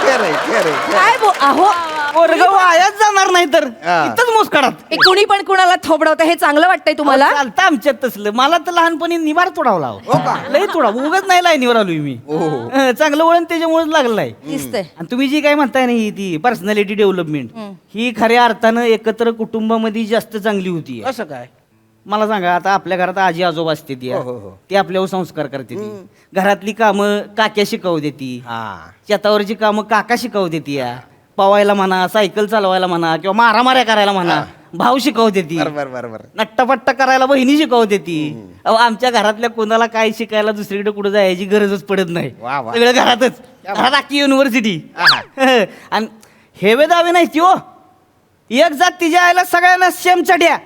खरंय खरंय. काय अहो, पोरग वायाच जाणार नाही तर हा. इथंच मोसकाडात. हे कुणी पण कुणाला थोबडवतं हे चांगलं वाटतंय तुम्हाला? चालतं आमच्यात तसलं. मला तर लहानपणी निवार तोडावला. हो का? लई तोडा उगाच नाही लाईनीवर आलोय मी. चांगलं वळण त्याच्यामुळेच लागलं आहे. दिसतंय. आणि तुम्ही जी काय म्हणताय ना, ही ती पर्सनॅलिटी डेव्हलपमेंट, ही खऱ्या अर्थानं एकत्र कुटुंबामध्ये जास्त चांगली होती. कसं काय? मला सांगा आता आपल्या घरात आजी आजोबा असते ती ती आपल्यावर संस्कार करते ती घरातली कामं काक्या शिकवते ती शेतावरची कामं काका शिकवते ती पवायला म्हणा सायकल चालवायला म्हणा किंवा मारामाऱ्या करायला म्हणा भाऊ शिकवते ती बरोबर नट्टापट्टा करायला बहिणी शिकवते ती अहो आमच्या घरातल्या कोणाला काय शिकायला दुसरीकडे कुठे जायची गरजच पडत नाही वा, वा. सगळं घरात अख्खी युनिव्हर्सिटी आणि हेवे दावे नाही ती हो एक जात तिच्या आईला सगळ्यांना शेम चढ्या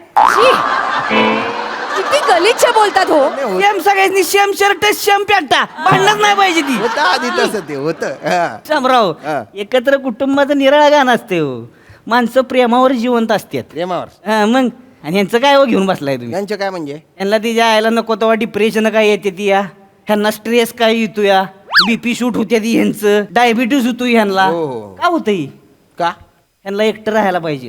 किती गलिच्छ बोलतात हो. शेम सगळ्यांनी शेम शर्ट शेम पॅन्टा भांडणच नाही पाहिजे ती होतं आधी तसं ते होतं शामराव एकत्र कुटुंबाचं निराळा गाण असते हो माणसं प्रेमावर जिवंत असतात प्रेमावर मग आणि यांचं काय हो घेऊन बसलाय तुम्ही यांचं काय म्हणजे यांना तिच्या आईला नको तेव्हा डिप्रेशन काय येते ती या ह्यांना स्ट्रेस काय येतो या बीपी शूट होते ती ह्यांचं डायबिटीस होतो ह्यांना हो. का होतंय का ह्यांना एकटं राहायला पाहिजे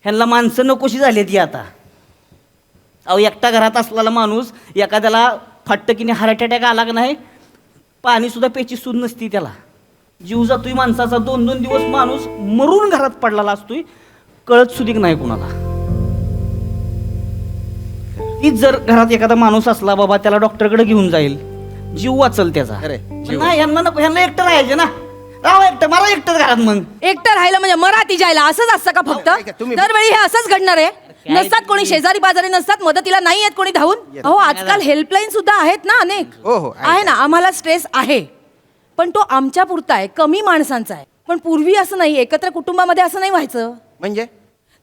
ह्यांना माणसं नकोशी झाली ती आता अहो एकटा घरात असलेला माणूस एखाद्याला फटकीने हार्ट अटॅक आला का नाही पाणी सुद्धा प्यायची सूद नसती त्याला जीव जातोय माणसाचा 2-2 दिवस माणूस मरून घरात पडलेला असतोय कळत सुधीक नाही कुणाला तीच जर घरात एखादा माणूस असला बाबा त्याला डॉक्टरकडे घेऊन जाईल जीव वाचल त्याचा अरे, जीव नाही ह्यांना नको ह्यांना एकटं राहायचे ना राहा एकटं मला एकटं घरात मग एकटं राहिलं म्हणजे मराठी जायला असंच असतं का फक्त ऐका, तुम्ही- दरवेळी हे असंच घडणार आहे नसतात कोणी शेजारी पाजारी नसतात मदतीला नाही येत कोणी धावून अहो आजकाल हेल्पलाईन सुद्धा आहेत ना अनेक हो, आहे ना आम्हाला स्ट्रेस आहे पण तो आमच्या पुरता आहे कमी माणसांचा आहे पण पूर्वी असं नाही एकत्र कुटुंबामध्ये असं नाही व्हायचं म्हणजे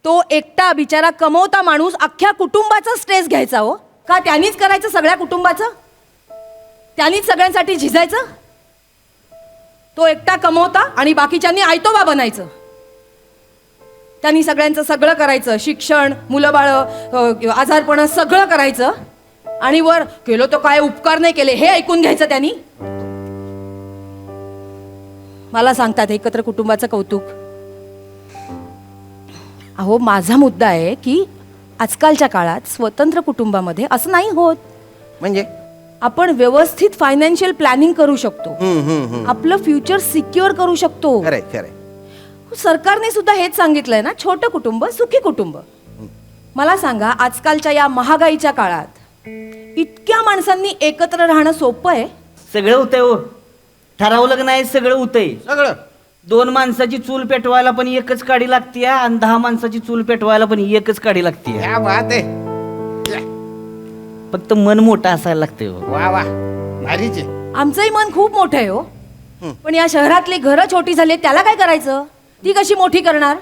तो एकटा बिचारा कमवता माणूस अख्ख्या कुटुंबाचा स्ट्रेस घ्यायचा हो का त्यांनीच करायचं सगळ्या कुटुंबाचं त्यांनीच सगळ्यांसाठी झिजायचं तो एकटा कमवता आणि बाकीच्यांनी आयतोबा बनायचं त्यांनी सगळ्यांचं सगळं करायचं शिक्षण मुलं बाळ आजारपणं सगळं करायचं आणि वर केलो तो काय उपकार नाही केले हे ऐकून घ्यायचं त्यांनी मला सांगतात एकत्र कुटुंबाचं कौतुक अहो माझा मुद्दा आहे की आजकालच्या काळात स्वतंत्र कुटुंबामध्ये असं नाही होत म्हणजे आपण व्यवस्थित फायनान्शियल प्लॅनिंग करू शकतो आपलं फ्युचर सिक्युअर करू शकतो खरंय खरंय सरकारने सुद्धा हेच सांगितलंय ना छोटं कुटुंब सुखी कुटुंब मला सांगा आजकालच्या या महागाईच्या काळात इतक्या माणसांनी एकत्र राहणं सोपं आहे सगळं होतंय हो ठरवलं का नाही सगळं होतंय सगळं 2 माणसाची चूल पेटवायला पण एकच काडी लागते आणि 10 माणसाची चूल पेटवायला पण एकच काडी लागते क्या बात आहे फक्त मन मोठं असायला लागतंय हो वा वा भारीच आहे आमचंही मन खूप मोठं आहे हो पण या शहरातली घरं छोटी झाली त्याला काय करायचं ती कशी मोठी करणार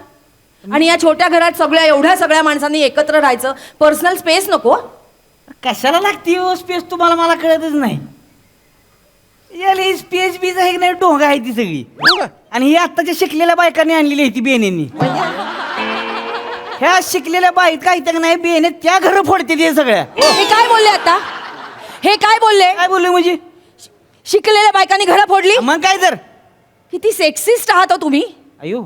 आणि या छोट्या घरात एवढ्या सगळ्या माणसांनी एकत्र राहायचं पर्सनल स्पेस नको कशाला लागते हो स्पेस तुम्हाला मला कळतच नाही याला स्पेस बीज आहे की नाही ढोंगा आहे ती सगळी आणि ही आत्ताच्या शिकलेल्या बायकांनी आणलेली आहे ती बेनेंनी ह्या शिकलेल्या बाईत काय तर नाही बेने त्या घर फोडते ते सगळ्या हे काय बोलले आता हे काय बोलले काय बोलले म्हणजे शिकलेल्या बायकांनी घरं फोडली मग काय तर किती सेक्सिस्ट आहात हो तुम्ही अयो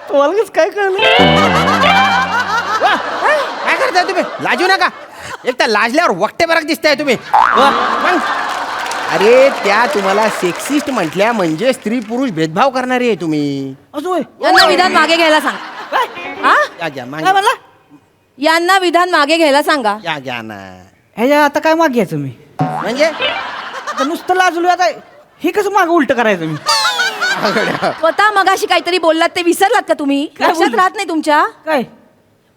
तुम्हाला काय कळलं काय करताय तुम्ही लाजू नका एक तर लाजल्यावर वक्ते बरक दिसताय तुम्ही मग अरे त्या तुम्हाला सेक्सिस्ट म्हटल्या म्हणजे स्त्री पुरुष भेदभाव करणारे आहे तुम्ही असं होय यांना विधान मागे घ्यायला सांग हा? या घ्या काय म्हणला यांना विधान मागे घ्यायला सांगा या घ्या ना ह्याच्या आता काय माग घ्यायचं मी म्हणजे आता नुसतं लाजलो आता हे कसं माग उलट करायचं मी स्वतः मगाशी काहीतरी बोललात ते विसरलात का तुम्ही काय लक्षात बोलली? राहत नाही तुमच्या काय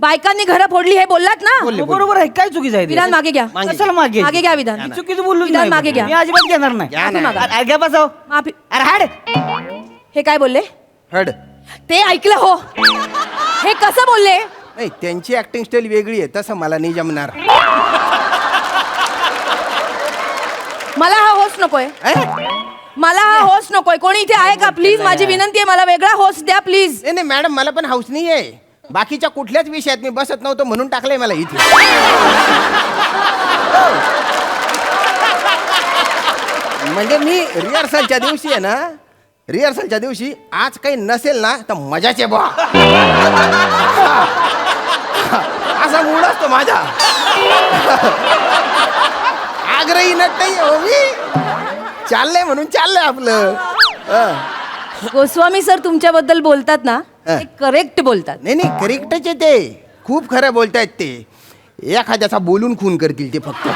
बायकांनी घरं फोडली हे बोललात ना बोलले. बरोबर आहे काय चुकीचं आहे ते? विधान मागे घ्या कशाला मागे मागे घ्या विधान मी चुकीचं बोललो विधान मागे घ्या मी अजिबात घेणार नाही घ्या ना. अरे घ्या बसाव माफी अरे हाड हे काय बोलले हड ते ऐकलं हो हे कसं बोलले नाही त्यांची ऍक्टिंग स्टाईल वेगळी आहे तसं मला नाही जमणार मला हा होस्ट नकोय अरे? मला हा होस्ट नकोय कोणी इथे आहे का प्लीज माझी विनंती आहे मला वेगळा होस्ट द्या प्लीज नाही नाही मॅडम मला पण हाऊस नाही आहे बाकीच्या कुठल्याच विषयात मी बसत नव्हतो म्हणून टाकलंय मला इथे म्हणजे मी रिहर्सलच्या दिवशी आहे ना रिहर्सलच्या दिवशी आज काही नसेल ना तर मजाचे बा असा मूड असतो माझा आग्रही नट नाही हो मी चाललंय म्हणून चाललंय आपलं. गोस्वामी सर तुमच्याबद्दल बोलतात ना ते करेक्ट बोलतात. नाही नाही करेक्टच आहे ते. खूप खरं बोलतायत ते. एखाद्याचा बोलून खून करतील ते फक्त.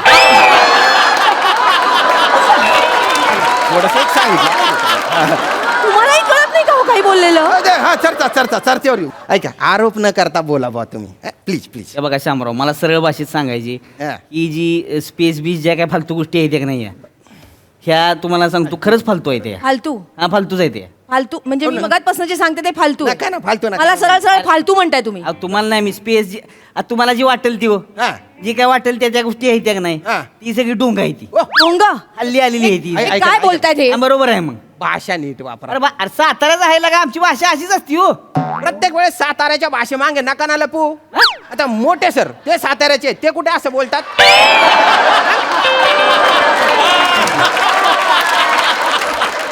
थोडंसं सांगितलं. तुम्हालाही कळत नाही का हो काही बोललेलं? हा चर्चेवर येऊ. ऐका, आरोप न करता बोला बा तुम्ही, प्लीज प्लीज. हे बघा शामराव, मला सरळ भाषेत सांगायची हा. की जी स्पेस बीस ज्या काय फालतू गोष्टी आहेत त्या नाही ह्या तुम्हाला सांगतो खरंच फालतू आहे त्या. फालतू हा फालतूच आहे त्या. फालतू म्हणजे मी मगाचपासून जे सांगते ते फालतू आहे. नका ना, फालतू नका. मला सरळ सरळ फालतू म्हणताय तुम्ही. अहो, तुम्हाला नाही मी स्पेस जी तुम्हाला जी वाटेल ती हो हा. जी काय वाटेल त्या गोष्टी आहेत त्या नाही हा. ती सगळी डोंग आहे ती डोंगा हल्ली आलेली आहे ती. ऐ- हे ऐका, काय ऐका. बोलतायत हे? हा, बरोबर आहे मग. भाषा नीट वापरा. अरे साताऱ्याच आहे का आमची भाषा अशीच असती हो. प्रत्येक वेळेस साताऱ्याच्या भाषे मागे नका ना लपू. आता मोठे सर ते साताऱ्याचे आहेत, ते कुठे असं बोलतात?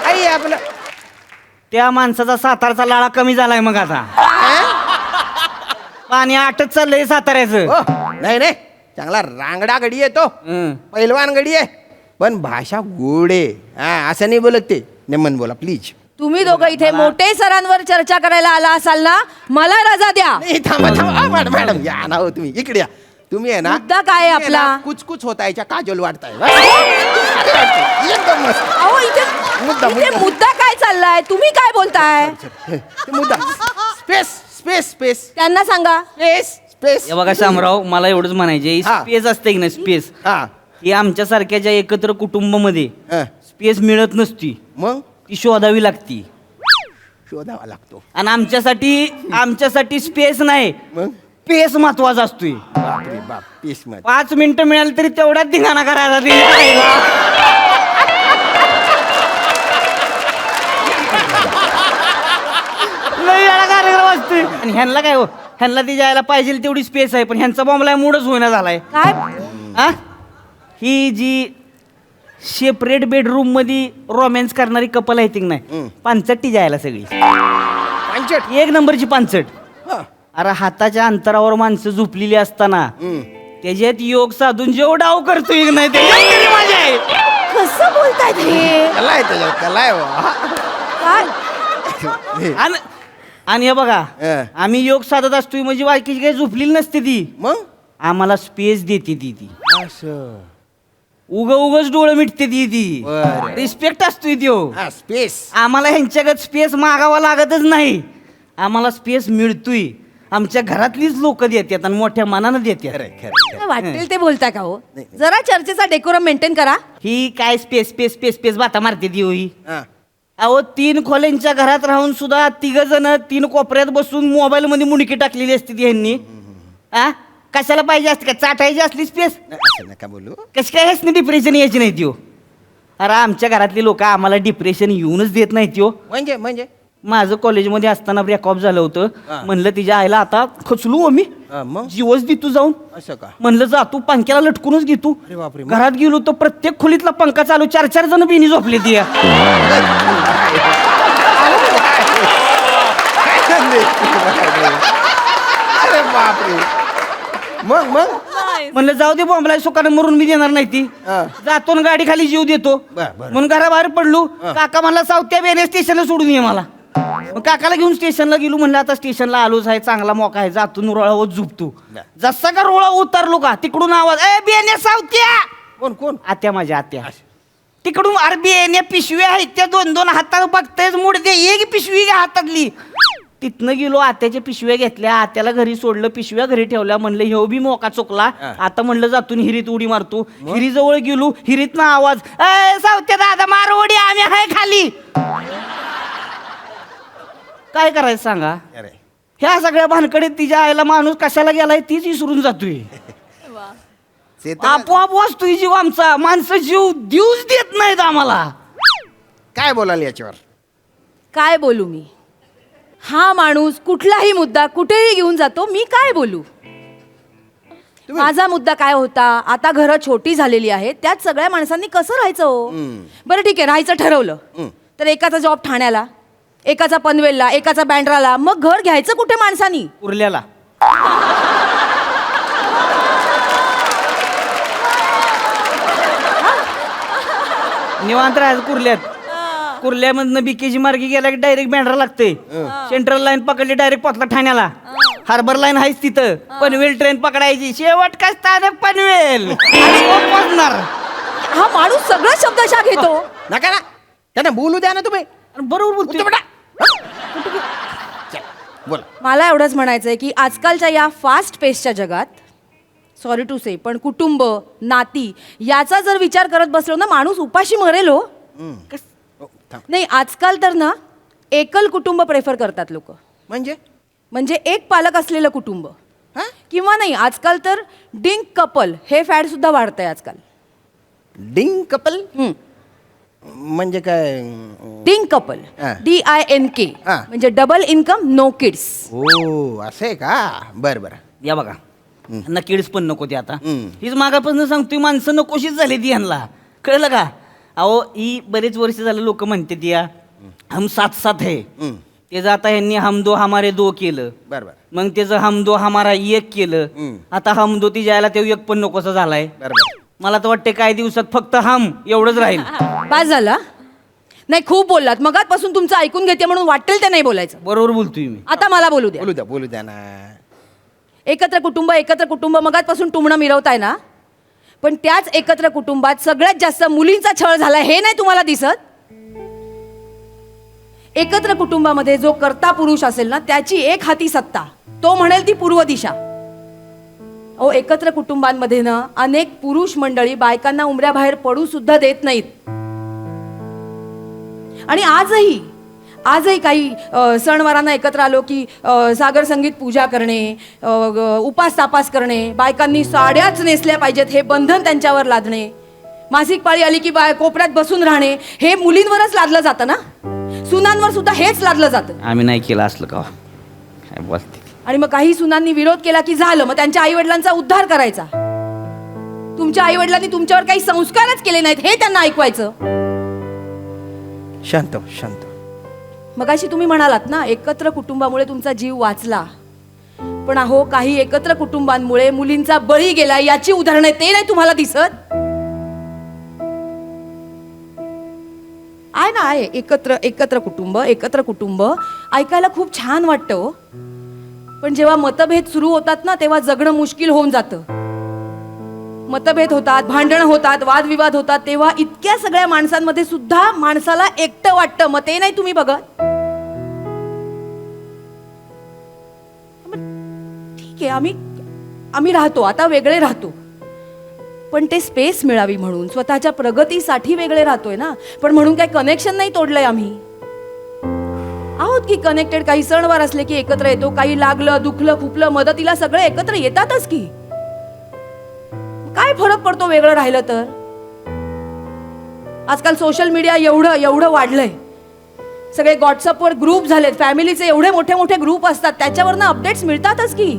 आई आपलं त्या माणसाचा सातारचा लाळा कमी झालाय मग आता. पाणी आटत चाललंय साताऱ्याचं. हो, नाही नाही चांगला रांगडा गडी आहे तो. हं. पैलवान गडी आहे, पण भाषा गोड आहे. हा, असं नाही बोलत ते. नेमन बोला प्लीज. तुम्ही दोघं इथे मोठे सरांवर चर्चा करायला आला असाल ना, मला रजा द्या. नाही थांबा थांबा. मॅडम मॅडम या ना हो, तुम्ही इकडे या. तुम्ही आहे ना, मुद्दा काय आहे तुम्ही आहे ना, आपला? कुचकुच होतायच्या काजोल वाटताय. एकदम मस्त. अहो इथे मुद्दा, इथे मुद्दा. मुद्दा काय चाललाय? तुम्ही काय बोलताय? ते मुद्दा स्पेस स्पेस स्पेस त्यांना सांगा. Space space. हे बघा शामराव, मला एवढंच म्हणायचे हा. स्पेस असते की नाही स्पेस हा ही आमच्या सारख्या ज्या एकत्र कुटुंबामध्ये हा. स्पेस मिळत नसती मग ती शोधावी लागती. शोधावा लागतो. आणि आमच्यासाठी स्पेस नाही मग पेस महत्वाचा असतोय. बापरे बाप, पेस मध्ये 5 मिनिटं मिळाली तरी तेवढ्याच धिंगाणा करायचा ते. लई वेळा कार्यक्रम असतोय. आणि ह्यांना काय हो, ह्यांना ती जायला पाहिजे तेवढी स्पेस आहे पण ह्यांचा बॉम्बला मूडच होईना झालाय. काय हा ही जी सेपरेट बेडरूम मध्ये रोमॅन्स करणारी कपल आहे ती नाही पांचट जायला सगळी पांचट. एक नंबरची पांचट. हा. अरे हाताच्या अंतरावर माणसं झोपलेली असताना त्याच्यात योग साधून जेव डाव करतोय की नाही ते तरी मजा आहे. कसं बोलतायत हे? कला आहे त्याच्यावर, कला आहे बुवा. काय? आणि हे बघा हं. आम्ही योग साधत असतोय म्हणजे बाकीची काही झोपलेली नसते ती. मग आम्हाला स्पेस देते ती असं. उगच डोळं मिटते ती बरं. रिस्पेक्ट असतोय त्यो. हा स्पेस. आम्हाला ह्यांच्याकडे स्पेस मागावा लागतच नाही. आम्हाला स्पेस मिळतोय. आमच्या घरातलीच लोक देतात आणि मोठ्या मनानं देतात. खरं खरं. काय वाटेल ते बोलताय का हो? जरा चर्चेचा डेकोरम मेंटेन करा. ही काय स्पेस स्पेस स्पेस स्पेस बाता मारते ती होई. हा. अहो 3 खोल्यांच्या घरात राहून सुद्धा 3 जण 3 कोपऱ्यात बसून मोबाईल मध्ये मुंडकी टाकलेली असते ती ह्यांनी. आ कशाला पाहिजे असते का चाटायची असली स्पेस? असं नका बोलू. कशी काय ह्यासनी डिप्रेशन यायची नाही ती हो. अरे आमच्या घरातली लोक आम्हाला डिप्रेशन येऊनच देत नाही ती हो. म्हणजे माझं कॉलेजमध्ये असताना ब्रेकअप झालं होतं. म्हणलं तिच्या आईला आता खचलू मी हा, मग जीवच दे तू जाऊन. असं का? म्हणलं जा तू पंख्याला लटकूनच घे तू. अरे बापरे, मग? घरात गेलो तर प्रत्येक खोलीतला पंखा चालू 4 जण बिनी झोपले ती. अरे बापरे. मग म्हणलं जाऊ दे बॉम्बला सुकानं मरून मी देणार नाही ती. हा. जातो ना गाडी खाली जीव देतो. बरं, बरं. म्हणून घराबाहेर पडलो. काका म्हणला सावत्या बेने स्टेशनला सोडून ये मला. मग काकाला घेऊन स्टेशनला गेलो. म्हणलं आता स्टेशनला आलोच आहे चांगला मोका आहे जातो रोळावर झुपतो. जसा का रोळा उतरलो का तिकडून आवाज ए बेने सावत्या. कोण आत्या माझ्या आत्या तिकडून अरे बेने पिशव्या आहेत त्या 2-2 हातात बघतायच मुडते एक पिशवी घ्या हातातली. तिथनं गेलो आत्याच्या पिशव्या घेतल्या आत्याला घरी सोडलं पिशव्या घरी ठेवल्या. म्हणलं ह्यो बी मोका चुकला आता म्हणलं जातून हिरीत उडी मारतो. हिरीजवळ गेलो हिरीतनं आवाज ए सावत्या दादा मार उडी आम्ही आहे खाली. काय करायचं सांगा. अरे ह्या सगळ्या भानकडीत तिच्या आईला माणूस कशाला गेलाय तीच विसरून जातोय. ते तर आपोआप वाचतोय जीव आमचा. माणसं जीव देऊच देत नाहीत आम्हाला. काय बोलाल याच्यावर? काय बोलू मी? हा माणूस कुठलाही मुद्दा कुठेही घेऊन जातो. मी काय बोलू? माझा मुद्दा काय होता? आता घरं छोटी झालेली आहेत त्यात सगळ्या माणसांनी कसं राहायचं हो? बरं ठीक आहे राहायचं ठरवलं तर एकाचा जॉब ठाण्याला एकाचा पनवेलला एकाचा बँड्राला. मग घर घ्यायचं कुठे माणसानी? उरल्याला निवांत राहायचं कुर्ल्यामधनं बीकेजी मार्गी गेला की डायरेक्ट बँड्रा लागते सेंट्रल लाईन पकडली डायरेक्ट पोचला ठाण्याला. हार्बर लाईन आहेच तिथं. पनवेल ट्रेन पकडायची, शेवट काय स्थानक पनवेल आणि मग पोचणार. हा माणूस सगळं शब्दशा घेतो. नका ना, त्यांना बोलू द्या ना तुम्ही. बरोबर बोलतोय. बोल. मला एवढंच म्हणायचंय की आजकालच्या या फास्ट पेसच्या जगात सॉरी टू से पण कुटुंब नाती याचा जर विचार करत बसलो ना माणूस उपाशी मरेल हो. नाही आजकाल तर ना एकल कुटुंब प्रेफर करतात लोक. म्हणजे एक पालक असलेलं कुटुंब किंवा नाही आजकाल तर डिंक कपल हे फॅड सुद्धा वाढतंय आजकाल. डिंग कपल म्हणजे काय? डिंक कपल हा. DINK हा. म्हणजे डबल इन्कम नो किड्स. हो असं आहे का? बरं बरं. या बघा यांना किड्स पण नको ते आता. हीच मागापासून सांगतोय माणसं नकोशीच झाली ती ह्यांना. कळलं का? अहो ही बरेच वर्ष झालं लोक म्हणते ती या हम साथ साथ है. ते आता ह्यांनी हम दो हमारे दो केलं. बरं बरं. मग त्याचं हम दो हमारा एक केलं. आता हम दो ती जायला ते एक पण नकोसा झालाय. बरं. मला तर वाटते काही दिवसात फक्त हम एवढंच राहील. पास झाला. नाही खूप बोललात मगातपासून तुमचं ऐकून घेते म्हणून वाटेल ते नाही बोलायचं. बरोबर बोलतोय मी. आता मला बोलू द्या. बोलू द्या ना. एकत्र कुटुंब मगातपासून टुमणं मिरवताय ना पण त्याच एकत्र कुटुंबात सगळ्यात जास्त मुलींचा छळ झाला हे नाही तुम्हाला दिसत. एकत्र कुटुंबामध्ये जो कर्ता पुरुष असेल ना त्याची एक हाती सत्ता. तो म्हणेल ती पूर्व दिशा. अहो एकत्र कुटुंबांमध्ये ना अनेक पुरुष मंडळी बायकांना उमऱ्याबाहेर पडू सुद्धा देत नाहीत. आणि आजही काही सणवारांना एकत्र आलो की सागर संगीत पूजा करणे, उपास तापास करणे, बायकांनी साड्याच नेसल्या पाहिजेत हे बंधन त्यांच्यावर लादणे, मासिक पाळी आली की कोपऱ्यात बसून राहणे हे मुलींवरच लादलं जातं ना. सुनांवर सुद्धा हेच लादलं जातं. आम्ही नाही केलं असलं का काय बोलते. आणि मग काही सुनांनी विरोध केला की झालं मग त्यांच्या आई वडिलांचा उद्धार करायचा. तुमच्या आई वडिलांनी तुमच्यावर काही संस्कारच केले नाहीत हे त्यांना ऐकवायचं. शांत. मगाशी तुम्ही म्हणालात ना एकत्र कुटुंबामुळे तुमचा जीव वाचला. पण अहो काही एकत्र कुटुंबांमुळे मुलींचा बळी गेला याची उदाहरणं ते नाही तुम्हाला दिसत. आहे ना आहे एकत्र कुटुंब ऐकायला खूप छान वाटतं हो. पण जेव्हा मतभेद सुरू होतात ना तेव्हा जगणं मुश्किल होऊन जातं. मतभेद होतात, भांडणं होतात, वादविवाद होतात तेव्हा इतक्या सगळ्या माणसांमध्ये सुद्धा माणसाला एकटं वाटतं. मग ते नाही तुम्ही बघत. ठीक आहे आम्ही राहतो आता वेगळे राहतो पण ते स्पेस मिळावी म्हणून स्वतःच्या प्रगतीसाठी वेगळे राहतोय ना. पण म्हणून काही कनेक्शन नाही तोडलंय आम्ही. आहोत की कनेक्टेड. काही सणवार असले की एकत्र येतो, काही लागलं दुखलं खुपलं मदतीला सगळे एकत्र येतातच की. काय फरक पडतो वेगळं राहिलं तर. आजकाल सोशल मीडिया एवढं वाढलंय. सगळे व्हॉट्सअपवर ग्रुप झालेत, फॅमिलीचे एवढे मोठे ग्रुप असतात त्याच्यावरनं अपडेट्स मिळतातच की.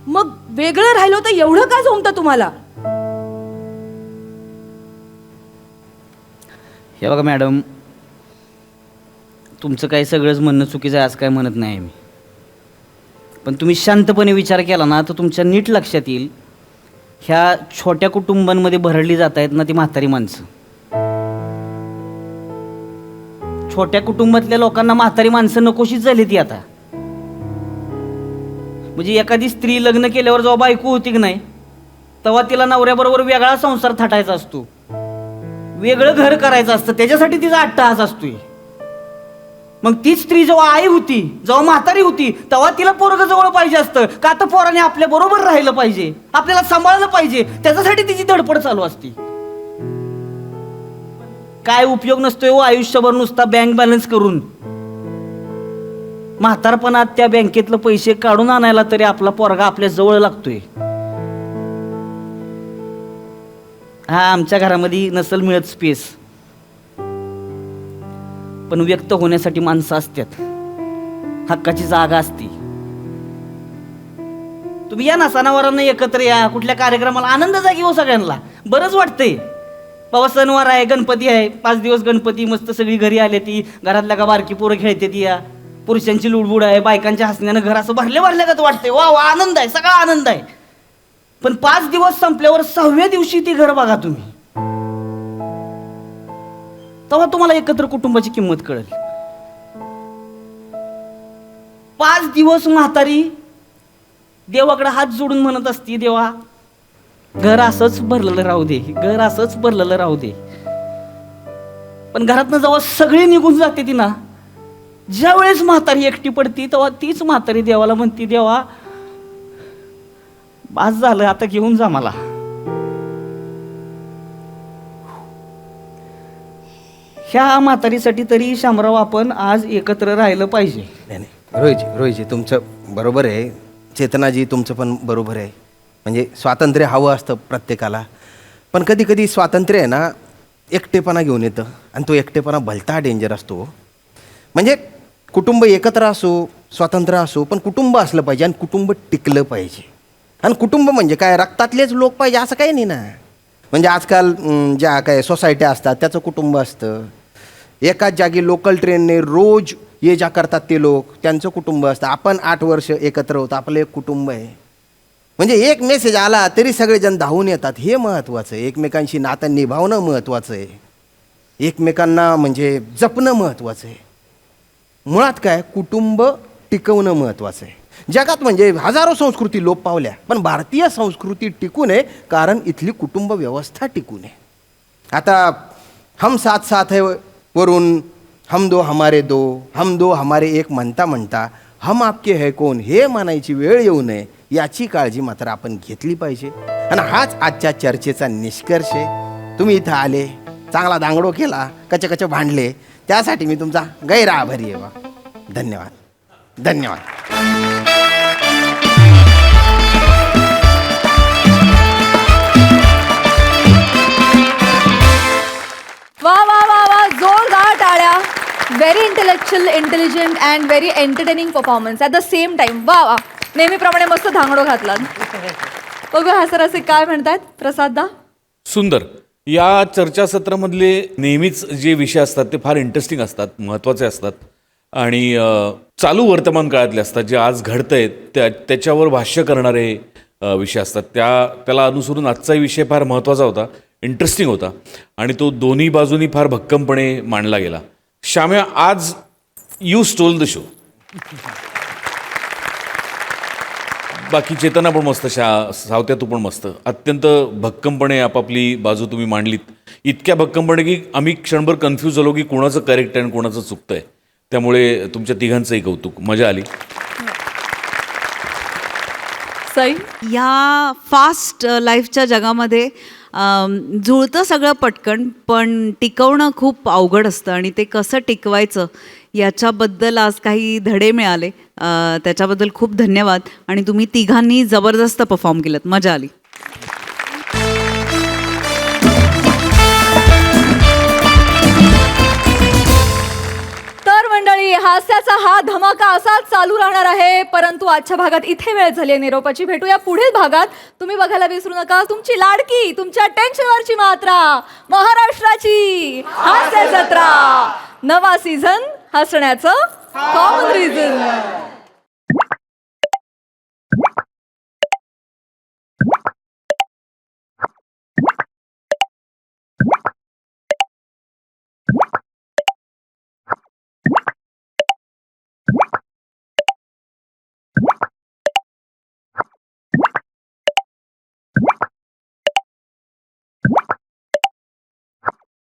मग वेगळं राहिलो तर एवढं का झोमतं तुम्हाला. हे बघा मॅडम तुमचं काही सगळंच म्हणणं चुकीचं आहे असं काय म्हणत नाही मी. पण तुम्ही शांतपणे विचार केला ना तर तुमच्या नीट लक्षात येईल ह्या छोट्या कुटुंबांमध्ये भरडली जात आहेत ना ती म्हातारी माणसं. छोट्या कुटुंबातल्या लोकांना म्हातारी माणसं नकोशीच झाली ती आता. म्हणजे एखादी स्त्री लग्न केल्यावर जेव्हा बायको होती की नाही तेव्हा तिला नवऱ्याबरोबर वेगळा संसार थाटायचा असतो, वेगळं घर करायचं असतं, त्याच्यासाठी तिचा अट्टहास असतोय. मग ती स्त्री जेव्हा आई होती, जेव्हा म्हातारी होती तेव्हा तिला पोरगं जवळ पाहिजे असतं का तर पोराने आपल्या बरोबर राहिलं पाहिजे, आपल्याला सांभाळलं पाहिजे, त्याच्यासाठी तिची धडपड चालू असती. काय उपयोग नसतोय हो आयुष्यभर नुसता बँक बॅलन्स करून. म्हातारपणात त्या बँकेतलं पैसे काढून आणायला तरी आपला पोरगा आपल्या जवळ लागतोय. हा आमच्या घरामध्ये नसल मिळत स्पेस पण व्यक्त होण्यासाठी माणसं असतात, हक्काची जागा असती. तुम्ही या ना सणावारांना एकत्र या, कुठल्या कार्यक्रमाला आनंद जागी हो सगळ्यांना. बरंच वाटतंय बाबा सणवार आहे, गणपती आहे, 5 दिवस गणपती मस्त सगळी घरी आले ती, घरातल्या का बारकी पोरं खेळते ती, या पुरुषांची लुडबुड आहे, बायकांच्या हसण्यानं घर असं भरल्यागत वाटतंय. वा वा आनंद आहे, सगळा आनंद आहे. पण 5 दिवस संपल्यावर 6व्या दिवशी ती घर बघा तुम्ही तेव्हा तुम्हाला एकत्र कुटुंबाची किंमत कळेल. 5 दिवस म्हातारी देवाकडे हात जोडून म्हणत असती, देवा घर असंच भरलेलं राहू दे, घर असंच भरलेलं राहू दे. पण घरातनं जेव्हा सगळे निघून जाते ती ना, ज्या वेळेस म्हातारी एकटी पडती तेव्हा तीच म्हातारी देवाला म्हणती, देवा बास झालं, आता घेऊन जा मला. ह्या म्हातारीसाठी तरी शामराव आपण आज एकत्र राहिलं पाहिजे. नाही नाही, रोहितजी तुमचं बरोबर आहे, चेतनाजी तुमचं पण बरोबर आहे. म्हणजे स्वातंत्र्य हवं असतं प्रत्येकाला, पण कधी कधी स्वातंत्र्य आहे ना एकटेपणा घेऊन येतं, आणि तो एकटेपणा भलता डेंजर असतो. म्हणजे कुटुंब एकत्र असो, स्वातंत्र्य असो, पण कुटुंब असलं पाहिजे आणि कुटुंब टिकलं पाहिजे. आणि कुटुंब म्हणजे काय, रक्तातलेच लोक पाहिजे असं काही नाही ना. म्हणजे आजकाल ज्या काय सोसायट्या असतात त्याचं कुटुंब असतं, एकाच जागी लोकल ट्रेनने रोज ये जा करतात ते लोक, त्यांचं कुटुंब असतं. आपण 8 वर्ष एकत्र होतो, आपलं एक कुटुंब आहे. म्हणजे एक मेसेज आला तरी सगळेजण धावून येतात, हे महत्त्वाचं आहे. एकमेकांशी नातं निभावणं महत्त्वाचं आहे, एकमेकांना म्हणजे जपणं महत्त्वाचं आहे. मुळात काय, कुटुंब टिकवणं महत्त्वाचं आहे. जगात म्हणजे हजारो संस्कृती लोप पावल्या, पण भारतीय संस्कृती टिकू नये कारण इथली कुटुंब व्यवस्था टिकू नये. आता हम साथ साथ है वरून हम दो हमारे दो, हम दो हमारे एक म्हणता म्हणता हम आपके है कोण हे म्हणायची वेळ येऊ नये याची काळजी मात्र आपण घेतली पाहिजे. आणि हाच आजच्या चर्चेचा निष्कर्ष आहे. तुम्ही इथं आले, चांगला दांगडो केला, कचे भांडले, त्यासाठी मी तुमचा गैरआभारी आहे बा. धन्यवाद धन्यवाद. वा वा वा वा, जोरदार टाळ्या. Very intellectual, intelligent and very entertaining performance at the same time. वा वा, नेहमीप्रमाणे मस्त धांगडो घातलात. बघूया हसरसे काय म्हणतात प्रसाददा. सुंदर. या चर्चासत्रामधले नेहमीच जे विषय असतात ते फार इंटरेस्टिंग असतात, महत्त्वाचे असतात आणि चालू वर्तमान काळातले असतात, जे आज घडत आहेत त्याच्यावर भाष्य करणारे विषय असतात. त्याला अनुसरून आजचाही विषय फार महत्त्वाचा होता, इंटरेस्टिंग होता आणि तो दोन्ही बाजूनी फार भक्कमपणे मांडला गेला. श्याम्या, आज यू स्टोल द शो. बाकी चेतना पण मस्त, सावत्या तू पण मस्त. अत्यंत भक्कमपणे आपापली बाजू तुम्ही मांडलीत. इतक्या भक्कमपणे की आम्ही क्षणभर कन्फ्यूज झालो की कोणाचं करेक्ट आहे आणि कोणाचं चुकतं आहे. त्यामुळे तुमच्या तिघांचंही कौतुक, मजा आली. सई, या फास्ट लाईफच्या जगामध्ये जुळतं सगळं पटकन, पण टिकवणं खूप अवघड असतं आणि ते कसं टिकवायचं याच्याबद्दल आज काही धडे मिळाले. त्याच्याबद्दल खूप धन्यवाद. आणि तुम्ही तिघांनी जबरदस्त परफॉर्म केलं, मजा आली. तर मंडळी, हास्याचा हा धमाका असाच चालू राहणार आहे, परंतु आजच्या भागात इथे वेळ झाली आहे निरोपाची. भेटूया पुढील भागात. तुम्ही बघायला विसरू नका तुमची लाडकी, तुमच्या टेन्शनवरची मात्रा, महाराष्ट्राची हास्य जत्रा. नवा सीझन, हसण्याचं कॉमन रिझन.